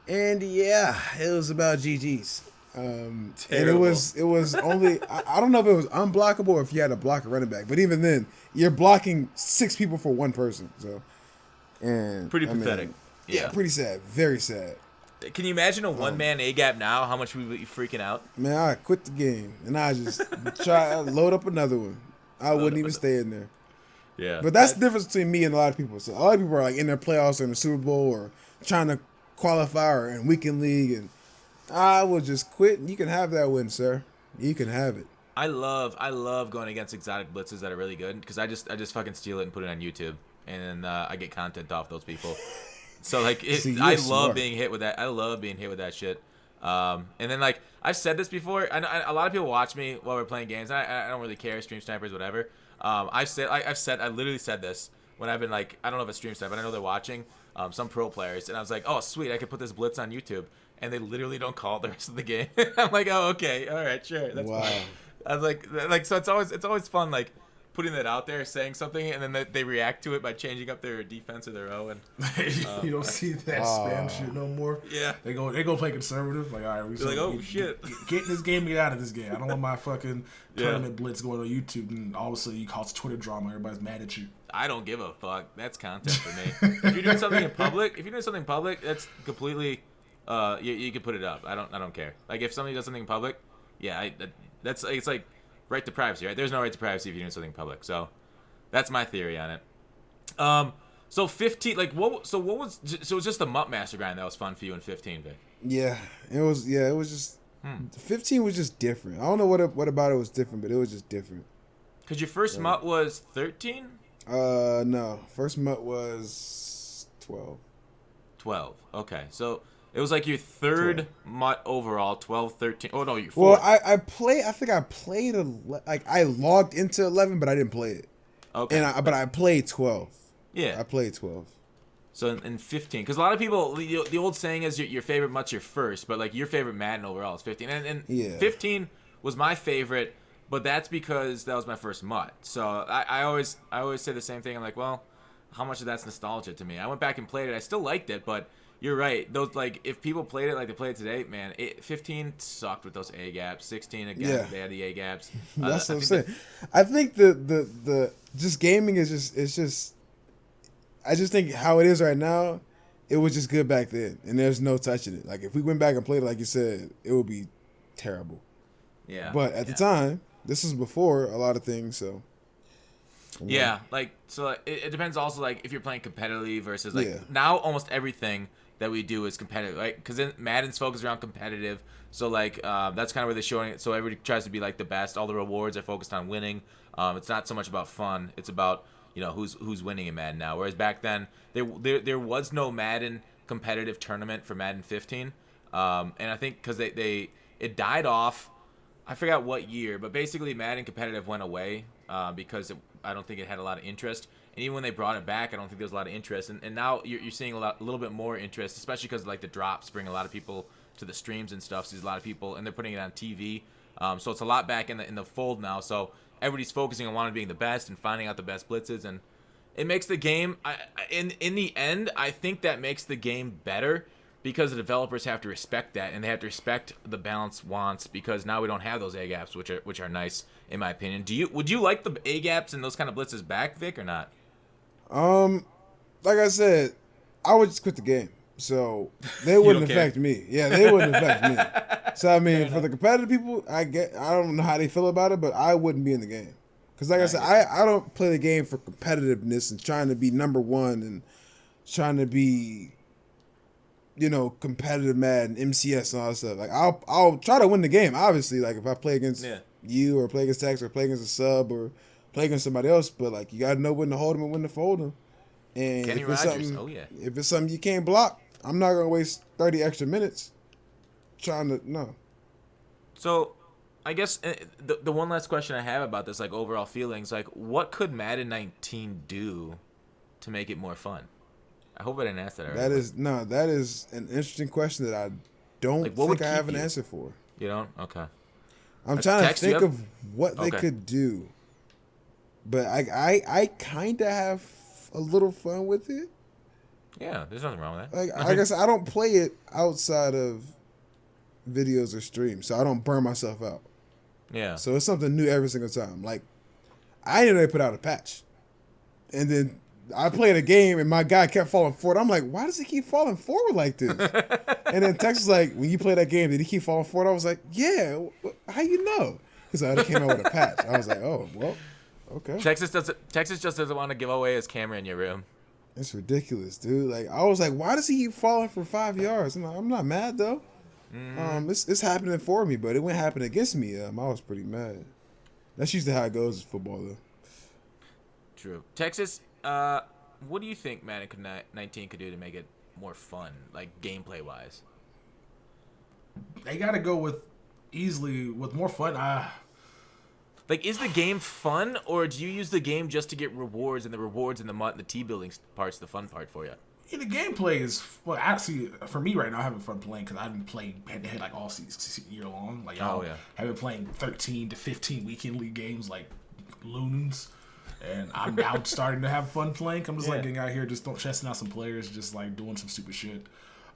And yeah, it was about GG's. And it was only I don't know if it was unblockable or if you had to block a running back. But even then, you're blocking 6 people for one person. So pretty pathetic. Yeah, pretty sad. Very sad. Can you imagine a one-man A-gap now? How much we would be freaking out? Man, I quit the game and I just try load up another one. I wouldn't even stay in there. Yeah. But that's the difference between me and a lot of people. So a lot of people are like in their playoffs or in the Super Bowl or trying to qualify or in weekend league, and I will just quit. And you can have that win, sir. You can have it. I love going against exotic blitzes that are really good because I just fucking steal it and put it on YouTube, and I get content off those people. So like, See, I you're love smart. being hit with that. I love being hit with that shit. And then like I've said this before. A lot of people watch me while we're playing games. And I don't really care. Stream snipers, whatever. I literally said this when I've been like, I don't know if it's stream sniper, but I know they're watching. Some pro players, and I was like, oh sweet, I could put this blitz on YouTube, and they literally don't call it the rest of the game. I'm like, oh okay, all right, sure, that's fine. I was like, so it's always fun, like putting that out there, saying something, and then they react to it by changing up their defense or their O. And you don't see that spam shit no more. Yeah, they go play conservative. Like, all right, they're like, oh shit, get in this game, get out of this game. I don't want my fucking tournament blitz going on YouTube, and all of a sudden you cause Twitter drama. Everybody's mad at you. I don't give a fuck. That's content for me. If you're doing something in public, that's completely. You can put it up. I don't care. Like if somebody does something in public, yeah, it's like right to privacy, right? There's no right to privacy if you're doing something in public. So that's my theory on it. So 15, like so it was just the Mutt Master grind that was fun for you in 15, Vic. Yeah, it was. Yeah, it was just. 15 was just different. I don't know what about it was different, but it was just different. Cause your first Mutt was 13. No. First Mutt was 12. 12. Okay, so it was like your third 12. Mutt overall. 12, 13. Oh no, you're Well, fourth. I think I played like I logged into 11, but I didn't play it. Okay. But I played 12. Yeah. I played 12. So in 15, because a lot of people, the old saying is your favorite Mutt's your first, but like your favorite Madden overall is 15, and Yeah. 15 was my favorite, but that's because that was my first Mutt. So I always say the same thing. I'm like, well, how much of that's nostalgia to me? I went back and played it. I still liked it, but you're right. Those like if people played it like they play it today, man, 15 sucked with those A gaps. 16 again, they had the A gaps. That's what I'm saying. I think the just gaming is just. I just think how it is right now, it was just good back then, and there's no touching it. Like if we went back and played it, like you said, it would be terrible. Yeah. But at the time, this was before a lot of things, so. Yeah, like so it depends also like if you're playing competitively versus like now almost everything that we do is competitive, right? Because Madden's focused around competitive, so like that's kind of where they're showing it. So everybody tries to be like the best. All the rewards are focused on winning. It's not so much about fun. It's about who's winning in Madden now. Whereas back then there was no Madden competitive tournament for Madden 15, and I think because it died off. I forgot what year, but basically Madden competitive went away because I don't think it had a lot of interest. And even when they brought it back, I don't think there was a lot of interest. And now you're seeing a little bit more interest, especially because like the drops bring a lot of people to the streams and stuff. So there's a lot of people, and they're putting it on TV. So it's a lot back in the fold now. So everybody's focusing on wanting being the best and finding out the best blitzes, and it makes the game. In the end, I think that makes the game better. Because the developers have to respect that, and they have to respect the balance wants. Because now we don't have those A gaps, which are nice in my opinion. Would you like the A gaps and those kind of blitzes back, Vic, or not? Like I said, I would just quit the game, so they wouldn't affect me. Yeah, they wouldn't affect me. So I mean, for the competitive people, I don't know how they feel about it, but I wouldn't be in the game. Because like I said, I don't play the game for competitiveness and trying to be number one and trying to be. Competitive Madden, MCS, and all that stuff. Like I'll try to win the game. Obviously, like if I play against you or play against Tex or play against a sub or play against somebody else, but like you gotta know when to hold them and when to fold them. And Kenny if it's Rogers. something, if it's something you can't block, I'm not gonna waste 30 extra minutes trying to no. So, I guess the one last question I have about this, like overall feelings, like what could Madden 19 do to make it more fun? I hope I didn't ask that already. That is an interesting question that I don't think I have an answer for. You don't? Okay. I'm trying to think of what they could do. But I kind of have a little fun with it. Yeah, there's nothing wrong with that. Like I said, I don't play it outside of videos or streams, so I don't burn myself out. Yeah. So it's something new every single time. Like, I didn't know they put out a patch. And then I played a game and my guy kept falling forward. I'm like, why does he keep falling forward like this? And then Tex was like, when you play that game, did he keep falling forward? I was like, yeah. How you know? He's like, I came out with a patch. I was like, oh, well, okay. Texas just doesn't want to give away his camera in your room. It's ridiculous, dude. Like, I was like, why does he keep falling for 5 yards? I'm not mad though. It's happening for me, but it wouldn't happen against me. I was pretty mad. That's usually how it goes in football, though. True. Texas, what do you think Madden 19 could do to make it more fun, like gameplay wise? They got to go with more fun. Like, is the game fun, or do you use the game just to get rewards, and the rewards and the team building part's the fun part for you? Yeah, the gameplay is actually for me right now. I'm having fun playing because I've been playing head to head like all season year long. Like I've been playing 13 to 15 weekend league games like loons, and I'm now starting to have fun playing. I'm just like getting out here, just chesting out some players, just like doing some stupid shit,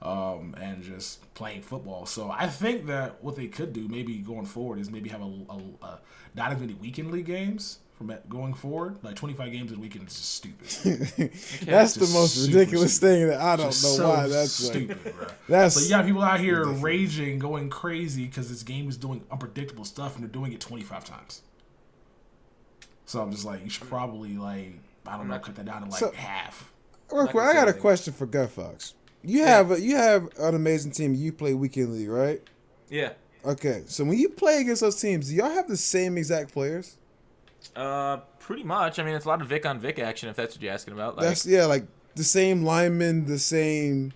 and just playing football. So I think that what they could do maybe going forward is maybe have a not as many weekend league games. From going forward, like 25 games a weekend is just stupid. That's the most ridiculous thing that I don't know why. That's stupid, bro. That's so you got people out here raging, going crazy because this game is doing unpredictable stuff, and they're doing it 25 times. So I'm just like, you should probably cut that down to like half. Real quick, I got a question for Gut Fox. You have an amazing team. You play weekend league, right? Yeah. Okay, so when you play against those teams, do y'all have the same exact players? Pretty much. I mean, it's a lot of Vic on Vic action, if that's what you're asking about. Like, that's like the same linemen, the same.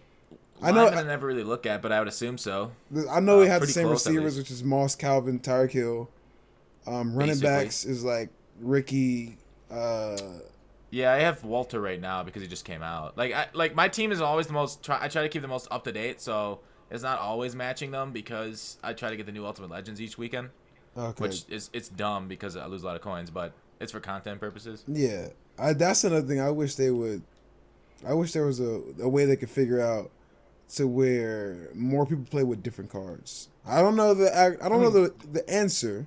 I never really look at, but I would assume so. I know we have the same close, receivers, which is Moss, Calvin, Tyreek Hill. Running backs is like Ricky. Yeah, I have Walter right now because he just came out. Like my team is always the most. I try to keep the most up to date, so it's not always matching them because I try to get the new Ultimate Legends each weekend. Okay. Which it's dumb because I lose a lot of coins, but it's for content purposes. Yeah, that's another thing. I wish there was a way they could figure out to where more people play with different cards. I don't know the answer.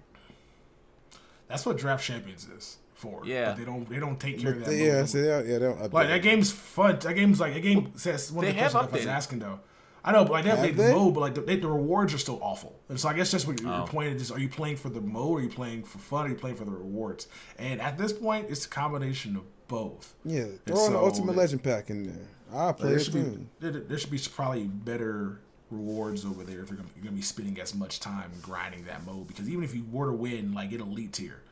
That's what Draft Champions is for. Yeah, but they don't take care of that. They don't. Like that game's fun. That game says one of the questions I was asking though. I know, but like they updated the mode, but like the rewards are still awful. And so I guess just what your point is: are you playing for the mode, or are you playing for fun, or are you playing for the rewards? And at this point, it's a combination of both. Yeah, throw on the Ultimate Legend pack in there. I'll play it too. There should be probably better rewards over there if you're gonna be spending as much time grinding that mode. Because even if you were to win, like get elite tier,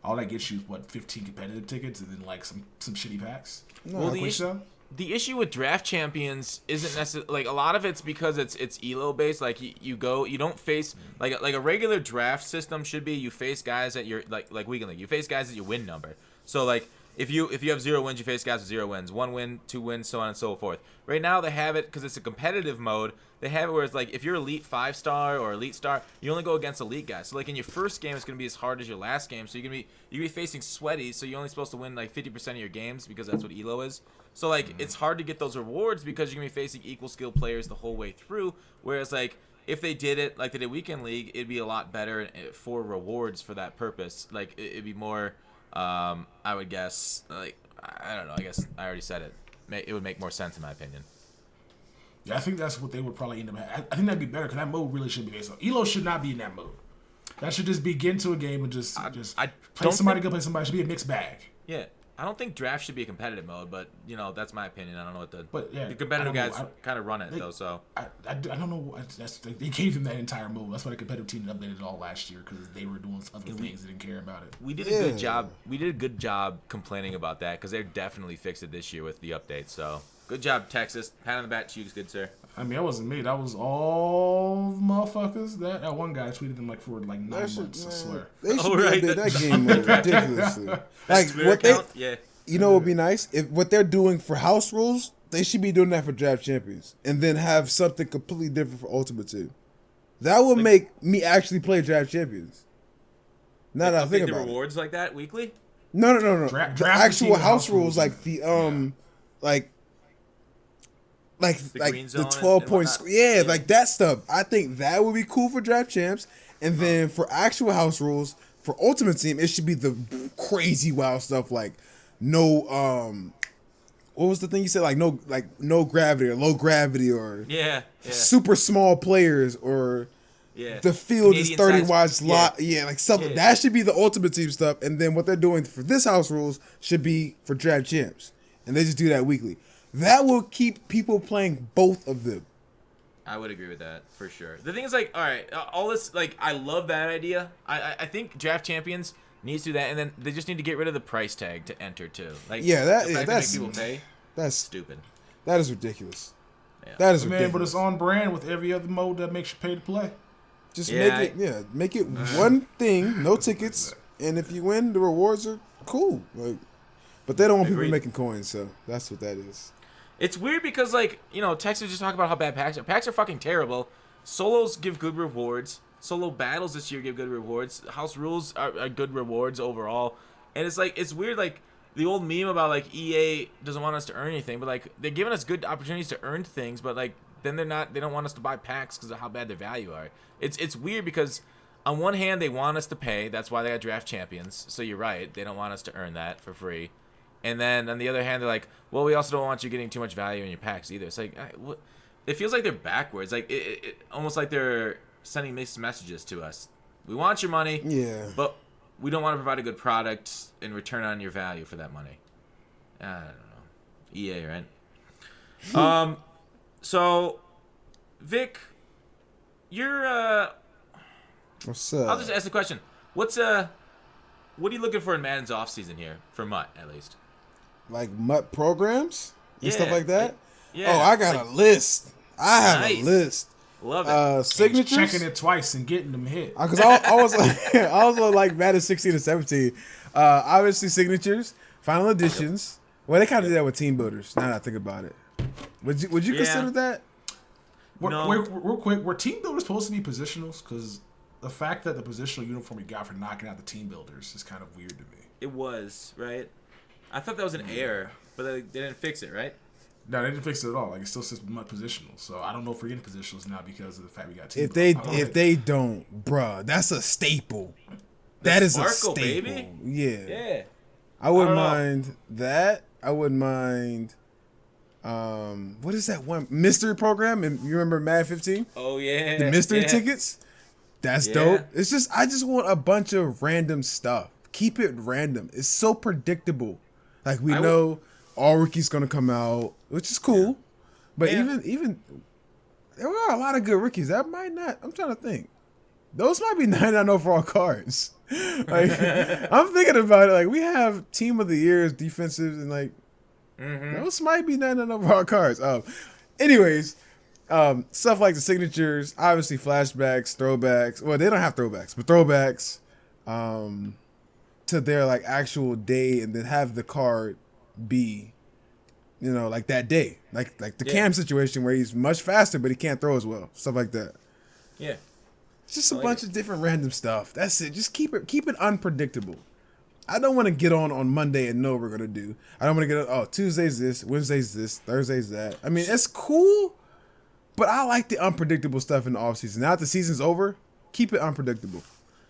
all that gets you is 15 competitive tickets and then like some shitty packs. No, well, the issue with Draft Champions isn't necessarily like a lot of it's because it's ELO based. Like you don't face like a regular draft system should be. You face guys at your like weekend league. You face guys at your win number. So like if you have 0 wins, you face guys with 0 wins, 1 win, 2 wins, so on and so forth. Right now they have it because it's a competitive mode. They have it where it's like if you're elite 5-star or elite star, you only go against elite guys. So like in your first game, it's gonna be as hard as your last game. So you're gonna be facing sweaty. So you're only supposed to win like 50% of your games because that's what ELO is. So like it's hard to get those rewards because you're gonna be facing equal skill players the whole way through. Whereas like if they did it like they did weekend league, it'd be a lot better for rewards for that purpose. Like it'd be more. I would guess like I don't know. I guess I already said it. It would make more sense in my opinion. Yeah, I think that's what they would probably end up. I think that'd be better because that mode really should be based on. ELO should not be in that mode. That should just be get into a game and just play somebody good, play somebody. It should be a mixed bag. Yeah, I don't think draft should be a competitive mode, but that's my opinion. I don't know what the competitive guys kind of run it though. So I don't know. They gave them that entire mode. That's why the competitive team updated it all last year because they were doing other things and didn't care about it. We did a good job. We did a good job complaining about that because they definitely fixed it this year with the update. So good job, Texas. Pat on the back to you, good sir. I mean, that wasn't me. That was all motherfuckers. That one guy tweeted them for 9 months. I swear. They should that game was ridiculously. Like what you know, what would be nice if what they're doing for house rules, they should be doing that for Draft Champions, and then have something completely different for Ultimate Team. That would make me actually play Draft Champions. Now that I think about it, rewards like that weekly. No. The actual house rules, like the like the 12 points, like that stuff. I think that would be cool for Draft Champs, and then for actual house rules for Ultimate Team, it should be the crazy wild stuff like no what was the thing you said, like no gravity or low gravity or super small players or the field Canadian is 30 watts lot like stuff that should be the Ultimate Team stuff, and then what they're doing for this house rules should be for Draft Champs, and they just do that weekly. That will keep people playing both of them. I would agree with that for sure. The thing is, like, all right, all this, like, I love that idea. I think Draft Champions needs to do that, and then they just need to get rid of the price tag to enter too. Like, Yeah, the fact that's that make people pay. That's Stupid. That is ridiculous. Yeah. That is Man, ridiculous. but it's on brand with every other mode that makes you pay to play. Just Yeah, make it one thing, no tickets, and if you win, the rewards are cool. Like, but they don't want people Agreed. making coins, so that's what that is. It's weird because, like, you know, Texas just talk about how bad packs are. Packs are fucking terrible. Solos give good rewards. Solo battles this year give good rewards. House rules are good rewards overall. And it's like, it's weird, like, the old meme about, like, EA doesn't want us to earn anything, but, like, they're giving us good opportunities to earn things, but, like, then they don't want us to buy packs because of how bad their value are. It's weird because on one hand they want us to pay. That's why they got draft champions. So you're right. They don't want us to earn that for free. And then on the other hand, they're like, well, we also don't want you getting too much value in your packs either. It's like, it feels like they're backwards. Like it almost like they're sending mixed messages to us. We want your money, Yeah. but we don't want to provide a good product in return on your value for that money. I don't know. EA, right? So, Vic, you're What's up? I'll just ask the question. What are you looking for in Madden's offseason here? For Mutt, at least. Like MUT programs and stuff like that? Yeah. Oh, I got a list. I have Nice. a list. Love it. Signatures. Checking it twice and getting them hit. Because I was like, I was on like Madden 16 and 17. Obviously signatures, final editions. Well, they kind of do that with team builders. Now that I think about it, would you Yeah. consider that? No. Real quick, were team builders supposed to be positionals? Because the fact that the positional uniform you got for knocking out the team builders is kind of weird to me. It was, right? I thought that was an error, but they didn't fix it, right? No, they didn't fix it at all. Like it still says MUT positional. So I don't know if we're getting positionals now because of the fact we got team If builders. they don't, bruh, that's a staple. That is a Sparkle, staple. baby. Yeah. Yeah. I wouldn't I don't know. mind that. I wouldn't mind. What is that one mystery program? And you remember Madden 15? Oh yeah. The mystery yeah. tickets. That's Yeah. dope. It's just I just want a bunch of random stuff. Keep it random. It's so predictable. Like we know all rookies gonna come out, which is cool. But Yeah. even there are a lot of good rookies. That might not. I'm trying to think. Those might be 99 overall cards. Like I'm thinking about it. Like we have team of the years, defensives, and like those might be 99 overall cards. Anyways, stuff like the signatures, obviously flashbacks, throwbacks. Well, they don't have throwbacks, but throwbacks to their like actual day, and then have the card be, you know, like that day, like the Cam situation where he's much faster, but he can't throw as well. Stuff like that. Yeah. It's just a bunch of different random stuff. That's it. Just keep it unpredictable. I don't want to get on Monday and know what we're gonna do. I don't want to get on, Tuesday's this, Wednesday's this, Thursday's that. I mean, it's cool, but I like the unpredictable stuff in the offseason. Now that the season's over, keep it unpredictable.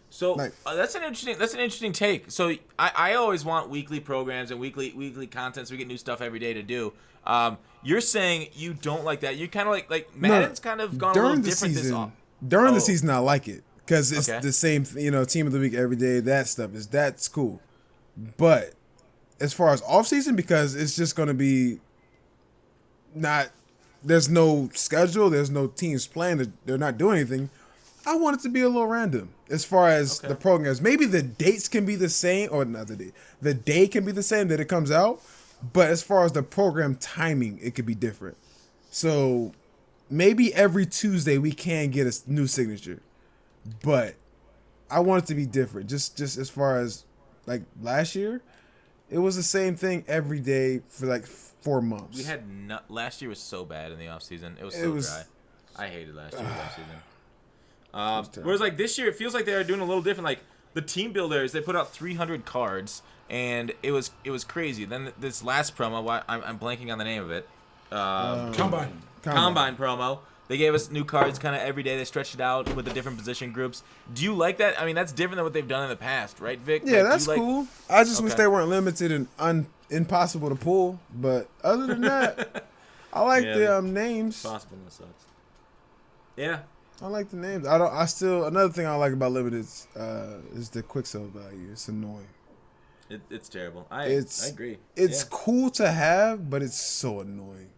So Like- that's an interesting take. So I always want weekly programs and weekly content, so we get new stuff every day to do. You're saying you don't like that. You kind of like Madden's kind of gone a little different this off. During the season, I like it because it's Okay. the same, team of the week every day. That stuff that's cool. But as far as off season, because it's just going to be there's no schedule, there's no teams playing, they're not doing anything. I want it to be a little random as far as the programs. Maybe the dates can be the same, or not the date. The day can be the same that it comes out, but as far as the program timing, it could be different. So maybe every Tuesday we can get a new signature, but I want it to be different. Just as far as like last year, it was the same thing every day for like 4 months. We had last year was so bad in the offseason. It was so dry. I hated last year's offseason. Whereas like this year, it feels like they are doing a little different. Like the team builders, they put out 300 cards, and it was crazy. Then this last promo, I'm blanking on the name of it. Combine. Promo. They gave us new cards kind of every day. They stretched it out with the different position groups. Do you like that? I mean, that's different than what they've done in the past, right, Vic? Yeah, Like, that's cool. I just wish Okay. they weren't limited and impossible to pull. But other than that, I like the names. Possibleness sucks. Yeah. I like the names. Another thing I like about limited is the quick sell value. It's annoying. It's terrible. I agree. It's cool to have, but it's so annoying.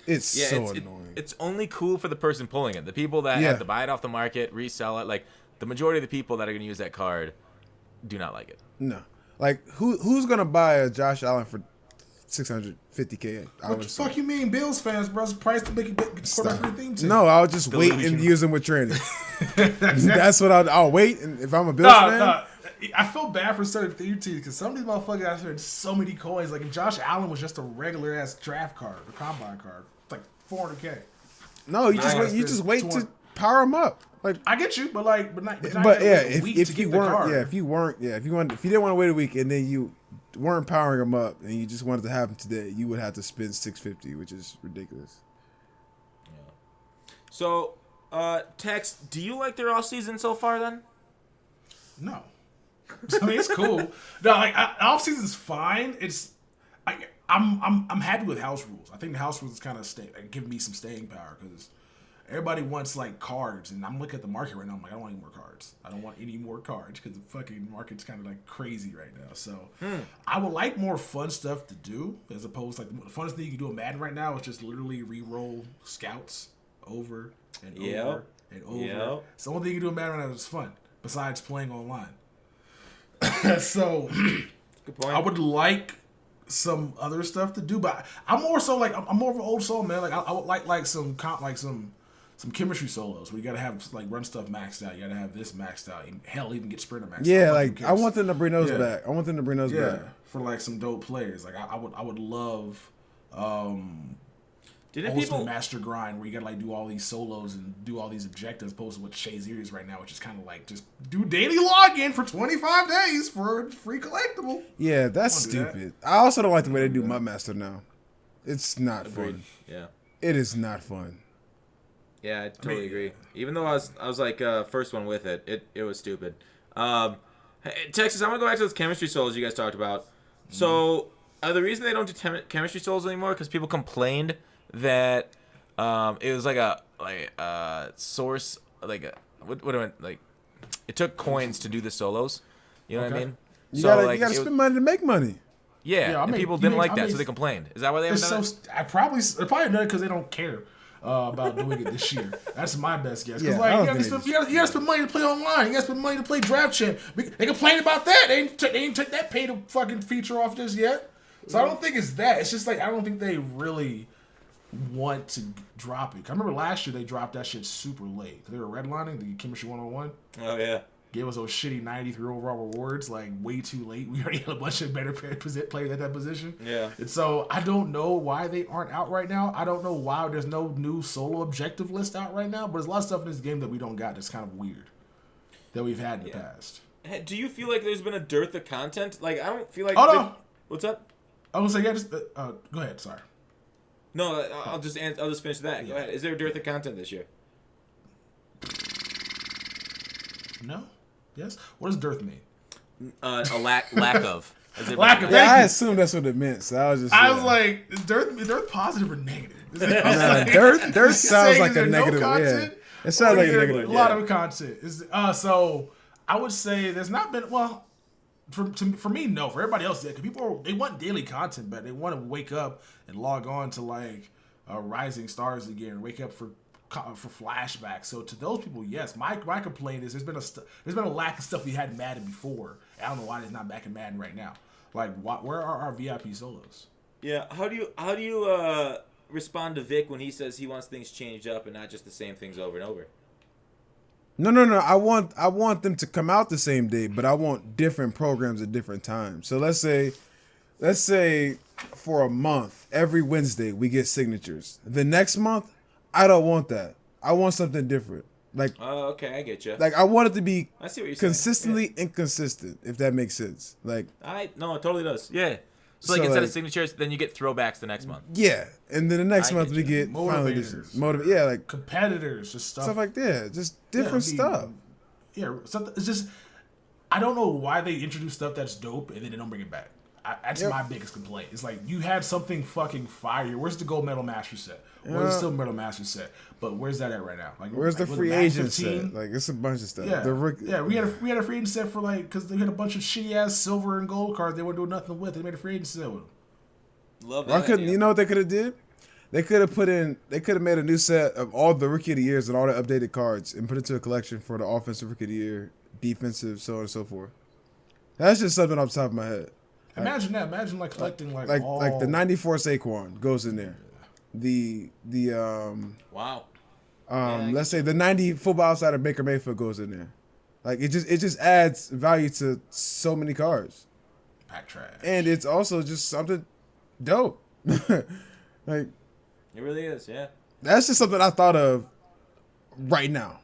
It's annoying. It's only cool for the person pulling it. The people that have to buy it off the market, resell it, like the majority of the people that are going to use that card, do not like it. No. Like, who's going to buy a Josh Allen for $650K? What the fuck you mean, Bills fans, bro? It's the price to make it quarterback for your theme team. No, I'll just wait and use them with training. That's what I'll wait. And if I'm a Bills fan. No. I feel bad for certain theme teams because some of these motherfuckers out there had so many coins. Like, if Josh Allen was just a regular ass draft card or combine card, it's like $400K. No, you just wait to power them up. Like, I get you, but yeah, if you didn't want to wait a week and then you weren't powering them up and you just wanted to have them today, you would have to spend $650, which is ridiculous. Yeah. So, Tex, do you like their off season so far? Then? No. I mean, it's cool. No, like off season's fine. I'm happy with house rules. I think the house rules is kind of giving me some staying power because everybody wants like cards, and I'm looking at the market right now. I'm like, I don't want any more cards. I don't want any more cards because the fucking market's kind of like crazy right now. So I would like more fun stuff to do as opposed to like the funnest thing you can do in Madden right now is just literally re-roll scouts over and over and over. Yep. It's the only thing you can do in Madden right now that's fun besides playing online. So good point. I would like some other stuff to do, but I'm more so like I'm more of an old soul, man. Like I would like some chemistry solos where you gotta have like run stuff maxed out. You gotta have this maxed out. Hell, even get sprinter maxed out. Yeah, like I want them to bring those back. I want them to bring those back for like some dope players. Like I would love. Didn't people master grind where you gotta like do all these solos and do all these objectives, opposed to what Shazier is right now, which is kind of like just do daily login for 25 days for a free collectible. Yeah, that's stupid. I also don't like the way they do MUTMaster now. It's not fun. Yeah, it is not fun. Yeah, I totally agree. Even though I was like first one with it was stupid. Texas, I want to go back to those chemistry solos you guys talked about. So, the reason they don't do chemistry solos anymore because people complained that it was like a source like it took coins to do the solos. You know what I mean? You gotta spend money to make money. Yeah, and people didn't like that, so they complained. Is that why they haven't done it? They're probably done it because they don't care about doing it this year. That's my best guess. Because you gotta spend money to play online. You gotta spend money to play Draft Champ. They complain about that. They ain't took that pay to fucking feature off just yet. So I don't think it's that. It's just like I don't think they really want to drop it. I remember last year they dropped that shit super late. They were redlining the Chemistry 101. Oh yeah. Gave us those shitty 93 overall rewards like way too late. We already had a bunch of better players at that position. Yeah. And so I don't know why they aren't out right now. I don't know why there's no new solo objective list out right now. But there's a lot of stuff in this game that we don't got that's kind of weird that we've had in the past. Do you feel like there's been a dearth of content? Like I don't feel like. Oh no. What's up? I was like, go ahead. Sorry. No, I'll just finish that. Go ahead. Is there a dearth of content this year? No. Yes. What does dearth mean? A lack of. Lack of. Yeah, I assumed that's what it meant. So I was just. I was like, is dearth positive or negative? Dearth sounds like a negative. Yeah. It sounds like a negative. A lot of content. So I would say there's not been For me, no. For everybody else, because people they want daily content, but they want to wake up and log on to like Rising Stars again, wake up for flashbacks. So to those people, yes. My complaint is there's been a lack of stuff we had in Madden before. I don't know why it's not back in Madden right now. Like, where are our VIP solos? Yeah. How do you respond to Vic when he says he wants things changed up and not just the same things over and over? No. I want them to come out the same day, but I want different programs at different times. So let's say for a month, every Wednesday we get signatures. The next month, I don't want that. I want something different. Like, oh, okay, I get you. Like, I want it to be I see what you're consistently inconsistent, if that makes sense. Like, no, it totally does. Yeah. So like instead of signatures, then you get throwbacks the next month. Yeah, and then the next month we get motivators, like competitors, just stuff like that, just different stuff. Yeah, it's just I don't know why they introduce stuff that's dope and then they don't bring it back. That's my biggest complaint. It's like you had something fucking fire. Where's the gold medal master set? Where's the silver medal master set? But where's that at right now? Like, where's the free agent set? Like, it's a bunch of stuff. Yeah, we had a free agent set for like because they had a bunch of shitty ass silver and gold cards they weren't doing nothing with. They made a free agent set with them. Love that. You know what they could have did? They could have made a new set of all the Rookie of the Years and all the updated cards and put it to a collection for the offensive Rookie of the Year, defensive, so on and so forth. That's just something off the top of my head. Imagine that. Imagine like collecting like the 94 Saquon goes in there. The Wow. let's say the 90 Football Outsider Baker Mayfield goes in there. Like it just adds value to so many cards. Pack trash. And it's also just something dope. Like It really is, yeah. that's just something I thought of right now.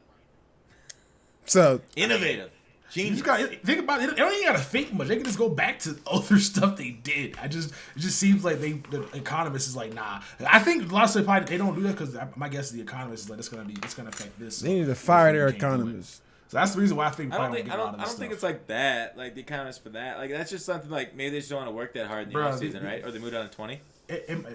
So Innovative. You Genius. just gotta think about it. They don't even gotta think much. They can just go back to other stuff they did. It just seems like the Economist is like, nah. I think a lot of stuff probably they don't do that because my guess is the Economist is like it's gonna affect this. they need to fire their economists. So that's the reason why I think I don't probably think don't get a lot of I this don't think stuff. it's like that. Like the economist for that. Like that's just something like maybe they just don't want to work that hard in the Bro, off season, right? Or they moved on to 20.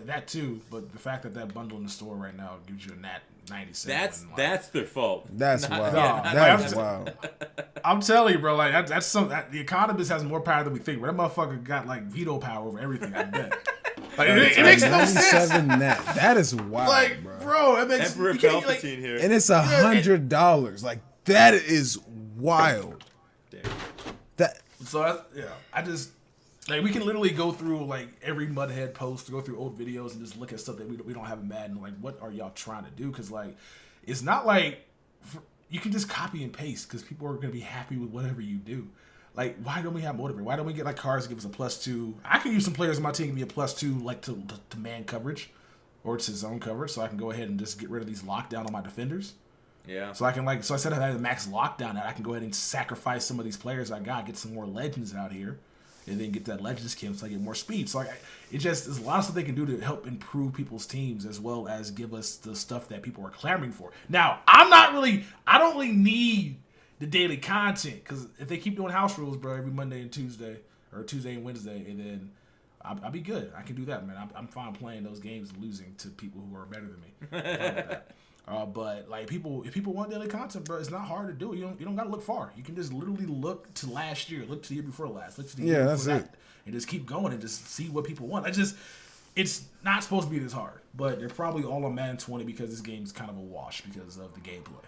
That too, but the fact that bundle in the store right now gives you a nat 97. That's their fault. That's Not- wild. yeah, not- That's wild. I'm telling you, bro. Like that's some. The Economist has more power than we think. But that motherfucker got like veto power over everything. I bet. Like it makes no sense. 97 net. That is wild, Like, bro. it makes Emperor you can't, like, Palpatine here. And it's $100. Like that is wild. Damn. That So I just like we can literally go through like every Mudhead post, go through old videos, and just look at stuff that we don't have in Madden. Like, what are y'all trying to do? Because like, it's not like you can just copy and paste because people are gonna be happy with whatever you do. Like, why don't we have motivate? Why don't we get like cards to give us a +2? I can use some players in my team to be a +2, like to man coverage or to zone coverage, so I can go ahead and just get rid of these lockdown on my defenders. Yeah. So I can so instead of having the max lockdown, I can go ahead and sacrifice some of these players I got, get some more legends out here, and then get that legends kit so I get more speed. So there's a lot of stuff they can do to help improve people's teams as well as give us the stuff that people are clamoring for. Now, I don't really need the daily content because if they keep doing house rules, bro, every Monday and Tuesday or Tuesday and Wednesday, and then I'll be good. I can do that, man. I'm fine playing those games and losing to people who are better than me. I'm fine with that. But like if people want daily content, bro, it's not hard to do. You don't gotta look far. You can just literally look to last year, look to the year before last, look to the year before that, and just keep going and just see what people want. It's not supposed to be this hard, but they're probably all on Madden 20 because this game's kind of a wash because of the gameplay.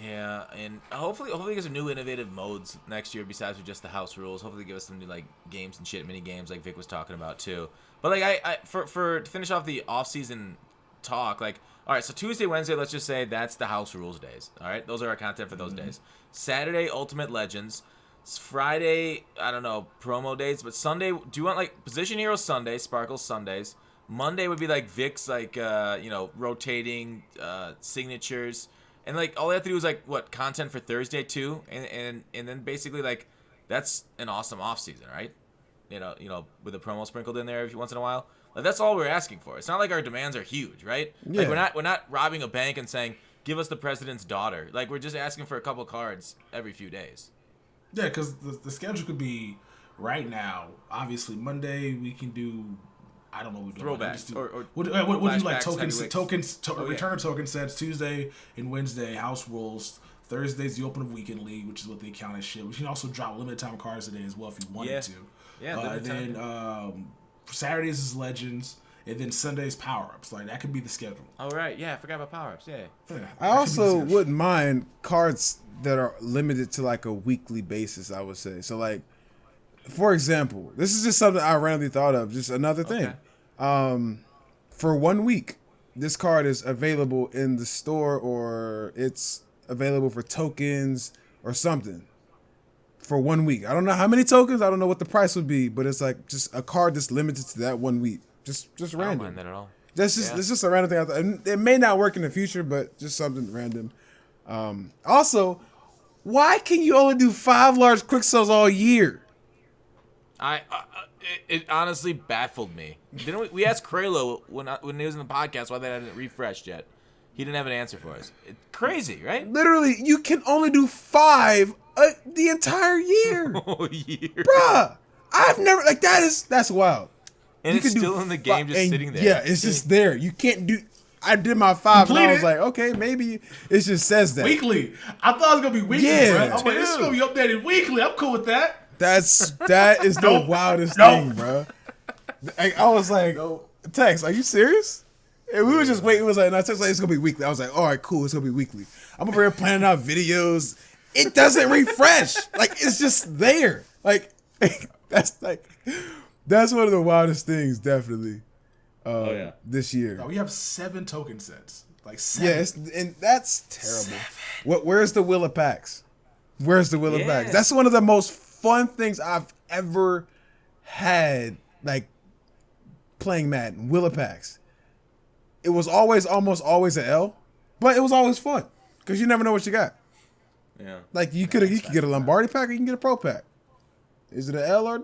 Yeah, and hopefully get some new innovative modes next year besides just the house rules. Hopefully give us some new like games and shit, mini games like Vic was talking about too. But like to finish off the off-season talk, like all right, so Tuesday, Wednesday, let's just say that's the house rules days. All right, those are our content for those days. Saturday, Ultimate Legends. Friday, I don't know, promo dates, but Sunday, do you want like Position Hero Sunday, Sparkle Sundays? Monday would be like Vic's like rotating signatures. And like all they have to do is like what content for Thursday too, and then basically like that's an awesome off season, right? You know, with a promo sprinkled in there every once in a while. Like that's all we're asking for. It's not like our demands are huge, right? Yeah. Like we're not robbing a bank and saying give us the president's daughter. Like we're just asking for a couple cards every few days. Yeah, because the schedule could be right now. Obviously, Monday we can do. I don't know what we're doing. Throwbacks or what do you like flashbacks, return of token sets Tuesday and Wednesday house rules. Thursday's the Open of Weekend League, which is what they count as shit. We can also drop limited time cards today as well if you wanted to. Yeah. And then Saturdays is Legends, and then Sundays Power Ups. Like that could be the schedule. Oh right, yeah, I forgot about power ups. Yeah. I also wouldn't mind cards that are limited to like a weekly basis, I would say. So like, for example, this is just something I randomly thought of, just another thing. Okay. For 1 week, this card is available in the store or it's available for tokens or something. For 1 week. I don't know how many tokens, I don't know what the price would be, but it's like just a card that's limited to that 1 week. Just I don't random. mind that at all. That's just a random thing I thought. And it may not work in the future, but just something random. Also, why can you only do 5 large quick sells all year? It honestly baffled me. Didn't we asked Kralo when he was in the podcast why that hadn't refreshed yet? He didn't have an answer for us. It's crazy, right? Literally, you can only do 5 the entire year. Whole year. Bruh, I've never, like, that's wild. And You it's can do still in the game just sitting there. Yeah, it's just there. You can't do, I did my 5 and I Complete was it. like, okay, maybe it just says that. Weekly. I thought it was gonna be weekly. Yeah, bro. I'm like, this is gonna be updated weekly. I'm cool with that. That is the Nope. wildest Nope. thing, bro. I was like, Tex, are you serious? And we were just waiting. It was like, no, Tex like, it's gonna be weekly. I was like, all right, cool, it's gonna be weekly. I'm over here planning out videos. It doesn't refresh. Like, it's just there. Like, That's one of the wildest things, definitely. This year. Oh, we have 7 token sets. Like 7. Yeah, and that's terrible. Where's the Wheel of Packs? Where's the Wheel of Packs? That's one of the most fun things I've ever had, like, playing Madden. Wheel of Packs. It was almost always an L, but it was always fun because you never know what you got. Yeah. Like you could get a Lombardi pack or you can get a Pro pack. Is it an L or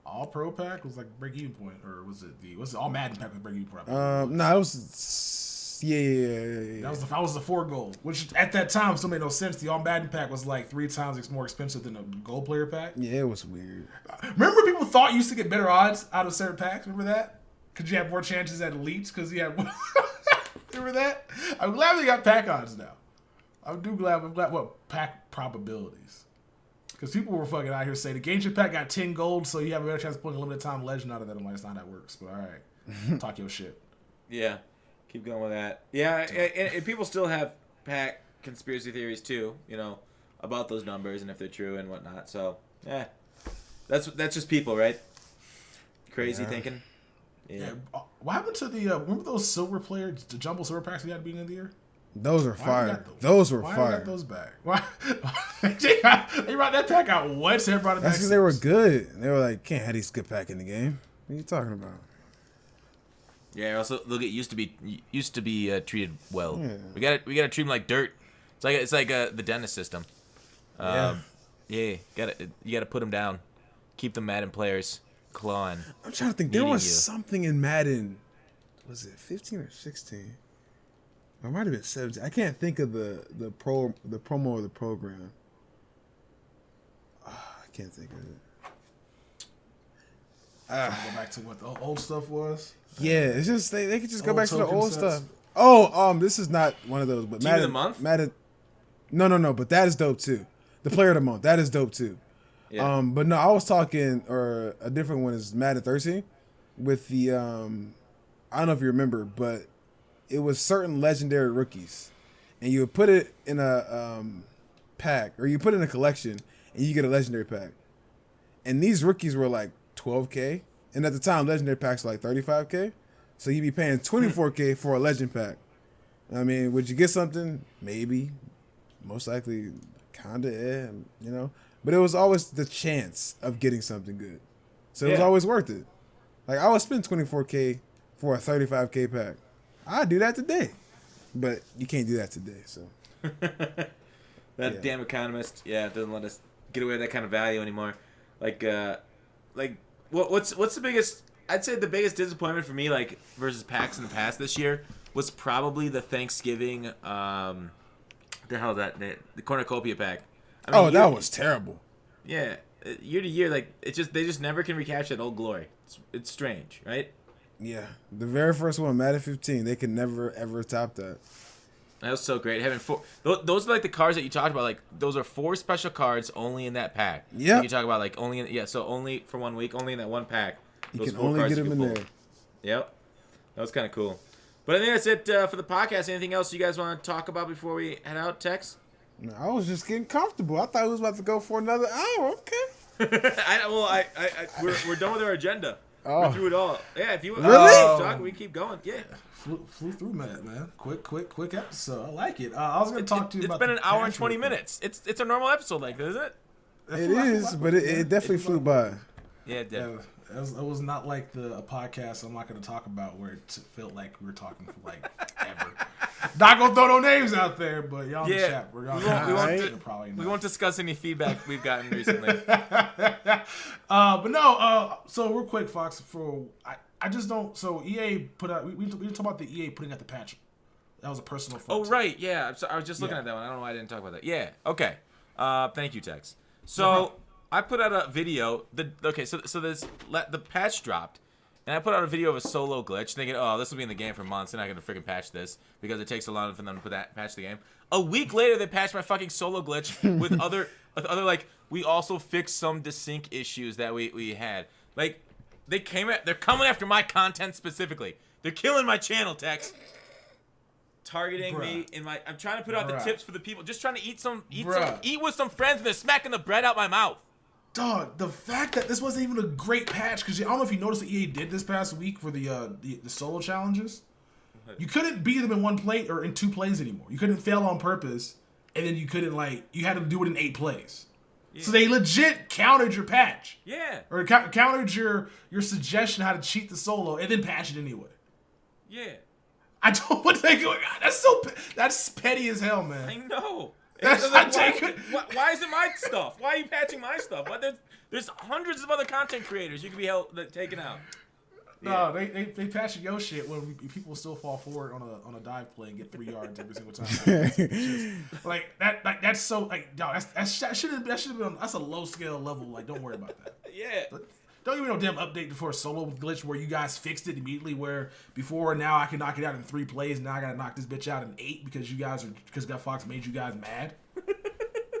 All Pro pack was like break even point, or was it all Madden pack with break even point? No, it was yeah. That was the 4 gold, which at that time still made no sense. The all Madden pack was like 3 times more expensive than a gold player pack. Yeah, it was weird. Remember, people thought you used to get better odds out of certain packs. Remember that? Because you have more chances at elites. Because you have. Remember that? I'm glad we got pack odds now. I'm glad. What pack probabilities? Because people were fucking out here saying the Game Chip pack got 10 gold, so you have a better chance of pulling a limited time legend out of that. I'm like, that's not how that works. But all right, talk your shit. Yeah, keep going with that. Yeah, and people still have pack conspiracy theories too. About those numbers and if they're true and whatnot. So that's just people, right? Crazy thinking. Yeah. What happened to the remember those silver players, the jumbo silver packs we had at the beginning of the year? Those are fire. Those were fire. Why got those back? Why they brought that pack out once? They brought it back. That's because they were good. They were like, can't have these good pack in the game. What are you talking about? Yeah. Also, look, it used to be treated well. Yeah. We gotta treat them like dirt. It's like the dentist system. You gotta put them down. Keep the Madden players clawing. I'm trying to think. There was something in Madden. Was it 15 or 16? It might have been 17. I can't think of the promo of the program. I can't think of it. Go back to what the old stuff was. Yeah, it's just they could just go back to the old stuff. Oh, this is not one of those. But Team of the month? Madden. No. But that is dope too. The player of the month. That is dope too. Yeah. But no, I was talking, or a different one is Madden 13 with the I don't know if you remember, but it was certain legendary rookies, and you would put it in a pack, or you put it in a collection, and you get a legendary pack. And these rookies were like $12K, and at the time, legendary packs were like $35K. So you'd be paying $24K for a legend pack. I mean, would you get something? Maybe, most likely, kinda, But it was always the chance of getting something good, so it was always worth it. Like I would spend $24K for a $35K pack. I'd do that today, but you can't do that today. So that damn economist, doesn't let us get away with that kind of value anymore. What's the biggest? I'd say the biggest disappointment for me, like versus packs in the past this year, was probably the Thanksgiving. The hell is that? The cornucopia pack. I mean, that was terrible. Yeah, year to year, like they just never can recapture that old glory. It's strange, right? Yeah, the very first one, Madden 15, they could never ever top that. That was so great. Having 4, those are like the cards that you talked about. Like those are 4 special cards only in that pack. Yeah, you talk about like only so only for 1 week, only in that one pack. You can only get them in there. Yep, that was kind of cool. But I think that's it for the podcast. Anything else you guys want to talk about before we head out, Tex? No, I was just getting comfortable. I thought we was about to go for another hour. Okay. We're done with our agenda. Oh. We're through it all. Yeah, if you really talk, we keep going. Yeah. Flew through man. Quick episode. I like it. I was gonna talk to you about. It's been an hour and 20 minutes. It's a normal episode like this, isn't it? It is, but it definitely flew by. Yeah, it did. It was not like a podcast I'm not going to talk about where it felt like we were talking for like ever. Not going to throw no names out there, but y'all in the chat. We won't discuss any feedback we've gotten recently. But no, so real quick, Fox, I just don't, so EA put out, we talk about the EA putting out the patch. That was a personal front. Oh, right, yeah. I was just looking at that one. I don't know why I didn't talk about that. Yeah, okay. Thank you, Tex. So... I put out a video. So the patch dropped, and I put out a video of a solo glitch, thinking, oh, this will be in the game for months. They're not gonna freaking patch this because it takes so long for them to patch the game. A week later, they patched my fucking solo glitch with other like we also fixed some desync issues that we had. Like they're coming after my content specifically. They're killing my channel, Tex. Targeting me in my. I'm trying to put out the tips for the people. Just trying to eat with some friends, and they're smacking the bread out my mouth. Dog, the fact that this wasn't even a great patch, because I don't know if you noticed what EA did this past week for the solo challenges. You couldn't beat them in one play or in 2 plays anymore. You couldn't fail on purpose, and then you couldn't you had to do it in 8 plays. Yeah. So they legit countered your patch. Yeah. Or countered your suggestion how to cheat the solo, and then patch it anyway. Yeah. I don't what they going on. That's petty as hell, man. I know. Why is it my stuff? Why are you patching my stuff? There's hundreds of other content creators you could be taken out. No, they patching your shit when people still fall forward on a dive play and get 3 yards every single time. That's so no, that should have been that's a low scale level. Like, don't worry about that. Yeah. Don't even know damn update before a solo glitch where you guys fixed it immediately. Where before now I can knock it out in 3 plays. Now I gotta knock this bitch out in 8 because God Fox made you guys mad.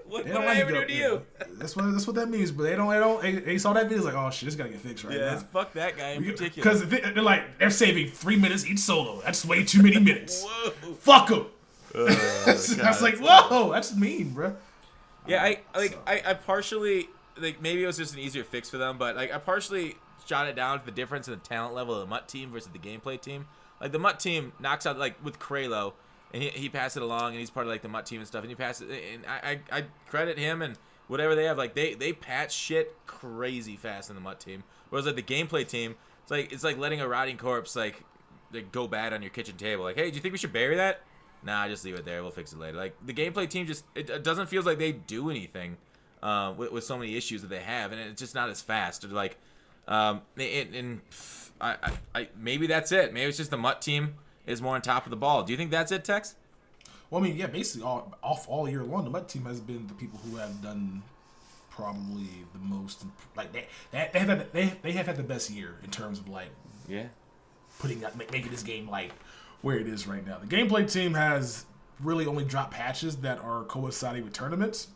What did I ever do to you? That's what that means. But they saw that video, like, oh shit, this gotta get fixed right now. Yeah, fuck that guy in particular. Because they're saving 3 minutes each solo. That's way too many minutes. Whoa. Fuck them. I was like, whoa, that's mean, bro. Yeah, I partially, maybe it was just an easier fix for them, but I partially shot it down to the difference in the talent level of the MUT team versus the gameplay team. Like, the MUT team knocks out, with Kralo, and he passed it along, and he's part of the MUT team and stuff, and he passed it, and I credit him and whatever they have. They patch shit crazy fast in the MUT team. Whereas the gameplay team, it's like letting a rotting corpse go bad on your kitchen table. Like, hey, do you think we should bury that? Nah, just leave it there. We'll fix it later. The gameplay team it doesn't feel like they do anything with so many issues that they have, and it's just not as fast. Or maybe that's it. Maybe it's just the MUT team is more on top of the ball. Do you think that's it, Tex? Well, I mean, yeah, basically all year long, the MUT team has been the people who have done probably the most. They have had the best year in terms of making this game where it is right now. The gameplay team has really only dropped patches that are coinciding with tournaments,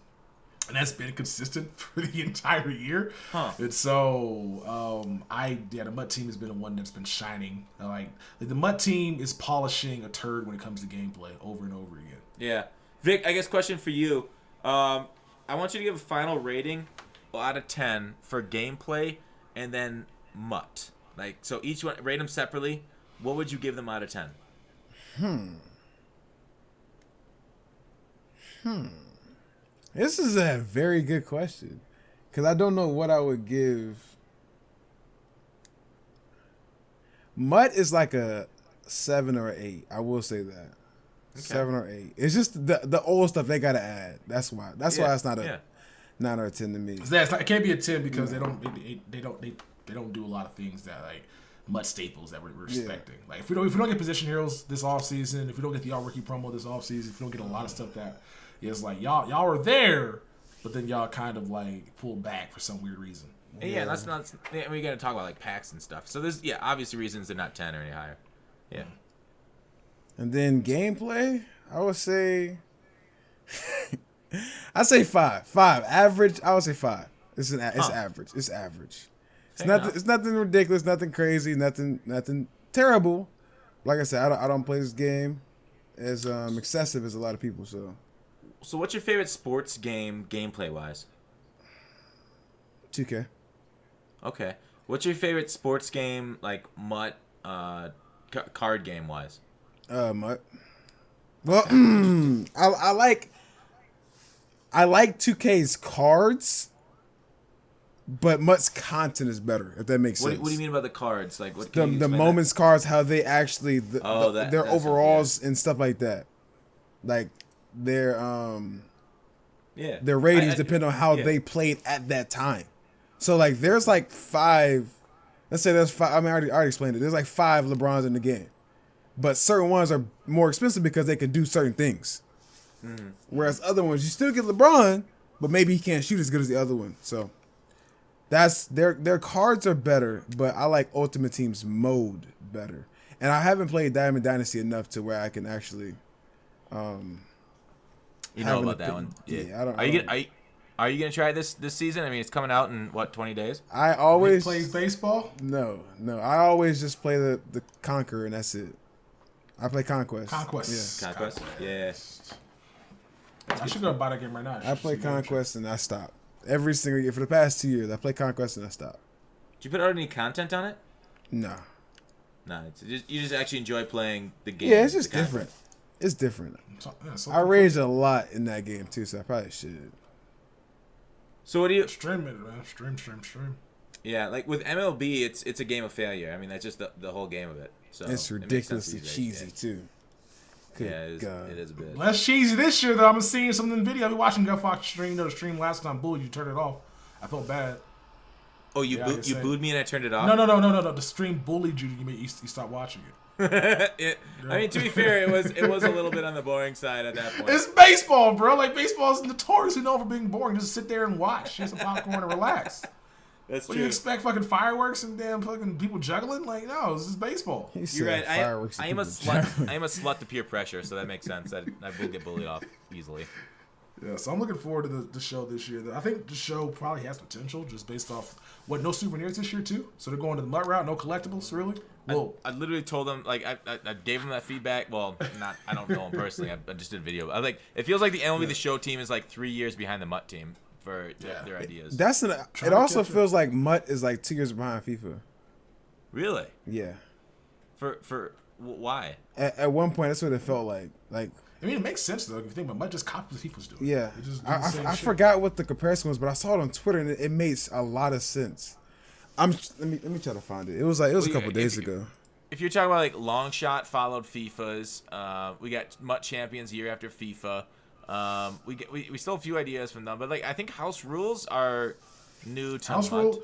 and that's been consistent for the entire year. Huh. And so, the MUT team has been the one that's been shining. The MUT team is polishing a turd when it comes to gameplay over and over again. Yeah. Vic, I guess question for you. I want you to give a final rating out of 10 for gameplay and then MUT. So each one, rate them separately. What would you give them out of 10? This is a very good question, because I don't know what I would give. MUT is like a 7 or 8. I will say that. Okay. 7 or 8. It's just the old stuff they gotta add. That's why. That's why it's not a 9 or a 10 to me. It can't be a 10 because they don't do a lot of things that MUT staples that we're expecting. If we don't get position heroes this offseason, if we don't get the all rookie promo this offseason, if we don't get a lot of stuff that is y'all are there, but then y'all kind of pulled back for some weird reason. Yeah, that's not. We got to talk about packs and stuff. So there's obviously reasons they're not 10 or any higher. Yeah. And then gameplay, I would say, I'd say 5. 5 average. I would say 5. It's average. It's average. It's nothing ridiculous, nothing crazy, nothing terrible. Like I said, I don't play this game as excessive as a lot of people. So what's your favorite sports game gameplay wise? 2K. Okay. What's your favorite sports game MUT card game wise? MUT. Well, I like 2K's cards. But MUT's content is better, if that makes sense. What do you mean by the cards? What the moments cards, how they actually their overalls and stuff like that, their ratings depend on how they played at that time. So there's 5. Let's say there's 5. I mean, I already explained it. There's 5 LeBrons in the game, but certain ones are more expensive because they can do certain things. Whereas other ones, you still get LeBron, but maybe he can't shoot as good as the other one. So. That's their cards are better, but I like Ultimate Team's mode better. And I haven't played Diamond Dynasty enough to where I can actually you know about that one. Yeah. Are you gonna try it this season? I mean, it's coming out in 20 days? I always plays baseball? No. I always just play the Conqueror and that's it. I play Conquest. Conquest. Yeah. I should go buy that game right now. I play Conquest and I stop. Every single year for the past 2 years, I play Conquest and I stopped. Did you put out any content on it? Nah. Nah, you just actually enjoy playing the game. Yeah, it's just different. It's different. I raged a lot in that game too, so I probably should. So what do you stream it, man? Stream. Yeah, like with MLB, it's a game of failure. I mean, that's just the whole game of it. So it's ridiculously cheesy too. Good it is a bit. Less cheesy this year though. I'm seeing some of the video. I be watching Gun Fox stream. The stream last time, booed. You turned it off. I felt bad. Oh, you booed me and I turned it off. No. The stream bullied you. You stopped watching it. I mean, to be fair, it was a little bit on the boring side at that point. It's baseball, bro. Like baseball is notoriously known for being boring. Just sit there and watch, get some popcorn and relax. That's what true. You expect fucking fireworks and damn fucking people juggling? Like, no, this is baseball. You're right. I am a slut. I am a slut to peer pressure, so that makes sense. I will get bullied off easily. Yeah, so I'm looking forward to the show this year. I think the show probably has potential just based off no souvenirs this year too. So they're going to the MUT route, no collectibles really. Well, I literally told them like I gave them that feedback. Well, I don't know them personally. I just did a video. I was like, it feels like the MLB The Show team is like 3 years behind the MUT team for their ideas. It also feels like MUT is like 2 years behind FIFA. Really? Yeah. For why? At one point, that's what it felt like. Like. I mean, it makes sense though if you think about it. MUT just copies what FIFA's doing. Yeah. I forgot what the comparison was, but I saw it on Twitter and it makes a lot of sense. Let me try to find it. It was a couple days ago. If you're talking about like long shot followed FIFAs, we got MUT champions year after FIFA. We still have a few ideas from them, but like I think house rules are new to house MUT. Rule.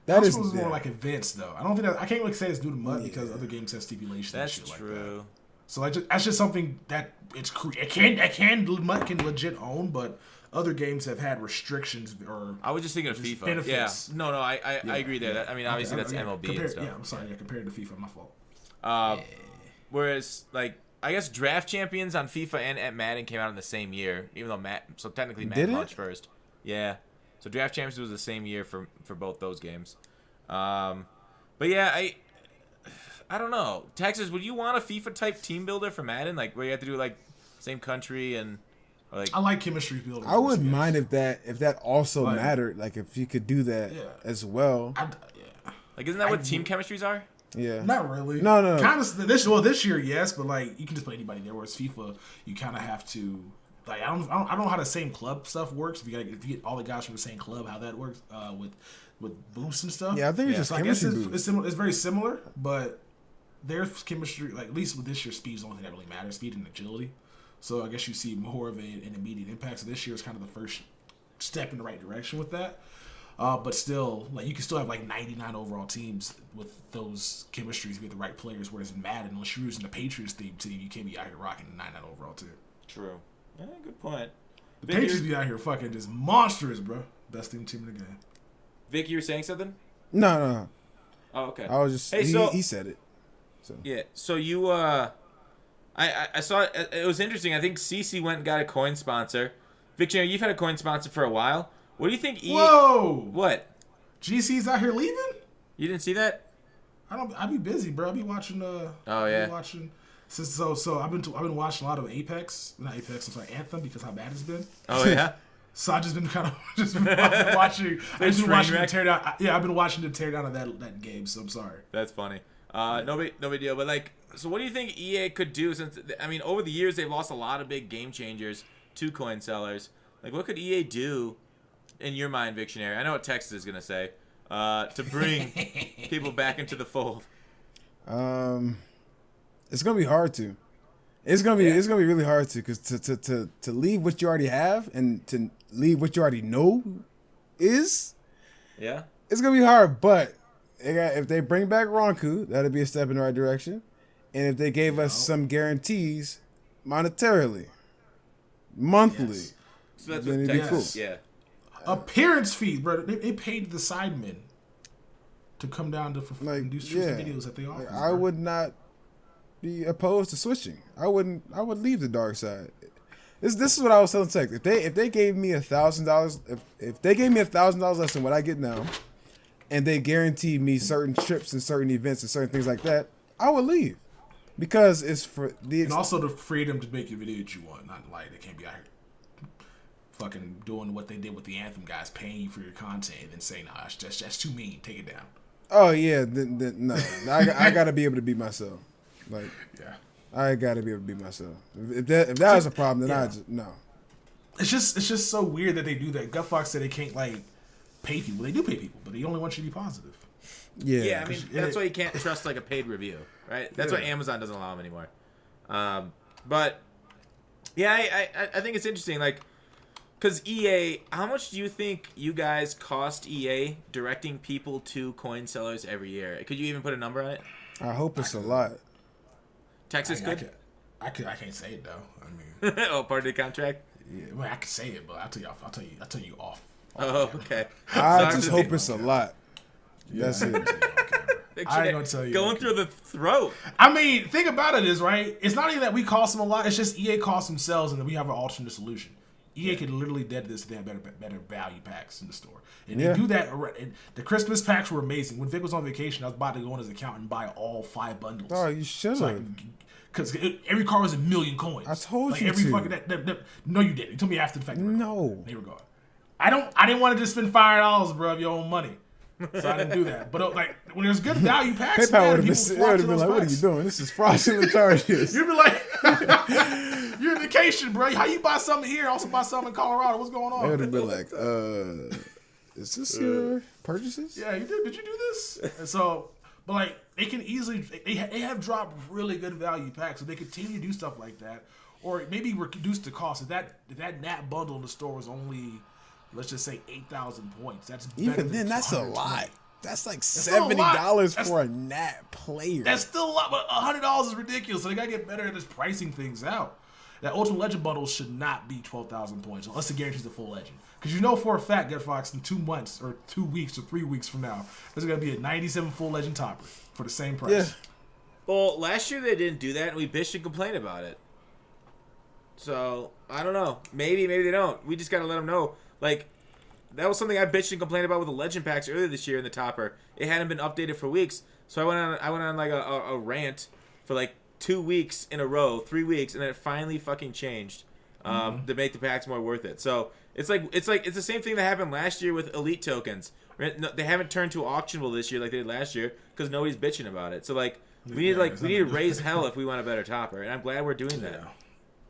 That is more like advanced though. I don't think I can't really say it's due to MUT because other games have stipulations. That's and shit true. Like that. So that's just something that MUT can legit own, but other games have had restrictions or. I was just thinking of FIFA. Benefits. Yeah. No, I agree there. I mean, obviously that's MLB and stuff. Yeah, I'm sorry. Yeah, compared to FIFA, my fault. Whereas, like, I guess draft champions on FIFA and at Madden came out in the same year, even though technically Madden launched first. Yeah. So draft champions was the same year for both those games. But yeah, I don't know. Texas, would you want a FIFA type team builder for Madden, like where you have to do like same country and like? I like chemistry builders. I wouldn't mind if that also mattered. Like if you could do that as well. Like isn't that what team chemistries are? Yeah. Not really. No. Kind of this year, yes, but like you can just put anybody there. Whereas FIFA, you kind of have to. Like I don't know how the same club stuff works. If you get all the guys from the same club, how that works with boosts and stuff. Yeah, I think it's just chemistry. It's very similar, but their chemistry, like at least with this year, speed is the only thing that really matters. Speed and agility. So I guess you see more of an immediate impact. So this year is kind of the first step in the right direction with that. But still, like you can still have like 99 overall teams with those chemistries with the right players. Whereas in Madden, unless you're using the Patriots theme team, you can't be out here rocking a 99 overall team. True. Yeah, good point. The Patriots be out here fucking just monstrous, bro. Best team in the game. Vic, you were saying something? No. Oh, okay. I was just he said it. So. Yeah. So you I saw it was interesting. I think CC went and got a coin sponsor. Victionary, you've had a coin sponsor for a while. What do you think? Whoa! What? GC's out here leaving? You didn't see that? I be busy, bro. I be watching. Oh yeah. I be watching. So I've been watching a lot of Apex, not Apex. I'm sorry, Anthem because how bad it's been. Oh yeah. So I just been watching. I've been watching the tear down. I've been watching the tear down of that game. So I'm sorry. That's funny. No big deal. But like, so what do you think EA could do? Since I mean, over the years they've lost a lot of big game changers to coin sellers. Like, what could EA do? In your mind, Victionary, I know what Texas is gonna say, to bring people back into the fold. It's gonna be hard to. It's gonna be really hard to, because to leave what you already have and to leave what you already know it's gonna be hard. But if they bring back Ronku, that'll be a step in the right direction. And if they gave us some guarantees monetarily, monthly, so that's then what it'd be cool. Yeah. Appearance fees, bro. They paid the sidemen to come down to do videos that they offer. I would not be opposed to switching. I would leave the dark side. This is what I was telling Tech. If they gave me $1,000, if they gave me $1,000 less than what I get now, and they guaranteed me certain trips and certain events and certain things like that, I would leave, because it's for the and also the freedom to make your video that you want. Not like they can't be out here fucking doing what they did with the Anthem guys, paying you for your content, and then saying, "Nah, that's too mean. Take it down." Oh yeah, no, I gotta be able to be myself. Like, Yeah. I gotta be able to be myself. If that was a problem, then I just no. It's just so weird that they do that. Gutfox said they can't like pay people. They do pay people, but they only want you to be positive. Yeah. Yeah, I mean that's why you can't trust like a paid review, right? That's why Amazon doesn't allow them anymore. But yeah, I think it's interesting, like, because EA, how much do you think you guys cost EA directing people to coin sellers every year? Could you even put a number on it? I hope it's a lot. Texas could? I can't say it though. I mean, oh, part of the contract? yeah, I mean, I can say it, but I'll tell you off. Oh, okay. I just hope it's a lot. That's it. I ain't gonna tell you. Going through the throat. I mean, think about it is, right? It's not even that we cost them a lot. It's just EA costs themselves, and then we have an alternate solution. EA could literally dead this. They have better value packs in the store, and they do that. And the Christmas packs were amazing. When Vic was on vacation, I was about to go on his account and buy all 5 bundles. Oh, you should have. Because every car was 1,000,000 coins. I told like you every to. fucking no, you didn't. You told me after the fact. No. They were gone. I didn't want to just spend $5, bro, of your own money. So I didn't do that. But like when there's good value packs, PayPal would people have been like, "What are you doing? This is fraudulent charges." You'd be like, "You're on vacation, bro. How you buy something here? Also buy something in Colorado. What's going on?" They would have been like, "Is this your purchases?" Yeah, you did. Did you do this? And so, but like they can easily they have dropped really good value packs, so they continue to do stuff like that, or maybe reduce the cost. If that NAT bundle in the store was only, let's just say 8,000 points. That's better Even than then, that's a 120. lot. That's like still a lot. $70 for a NAT player. That's still a lot, but $100 is ridiculous. So they gotta get better at just pricing things out. That Ultimate Legend bundle should not be 12,000 points unless it guarantees the full legend. Because you know for a fact, Getfox, in 2 months or 2 weeks or 3 weeks from now, there's gonna be a 97 full legend topper for the same price. Yeah. Well, last year they didn't do that, and we bitched and complained about it. So I don't know. Maybe they don't. We just gotta let them know. Like, that was something I bitched and complained about with the legend packs earlier this year in the topper. It hadn't been updated for weeks, so I went on like a rant for like 2 weeks in a row, 3 weeks, and then it finally fucking changed to make the packs more worth it. So it's the same thing that happened last year with elite tokens. They haven't turned to auctionable this year like they did last year because nobody's bitching about it. So like we need to raise hell if we want a better topper, and I'm glad we're doing that.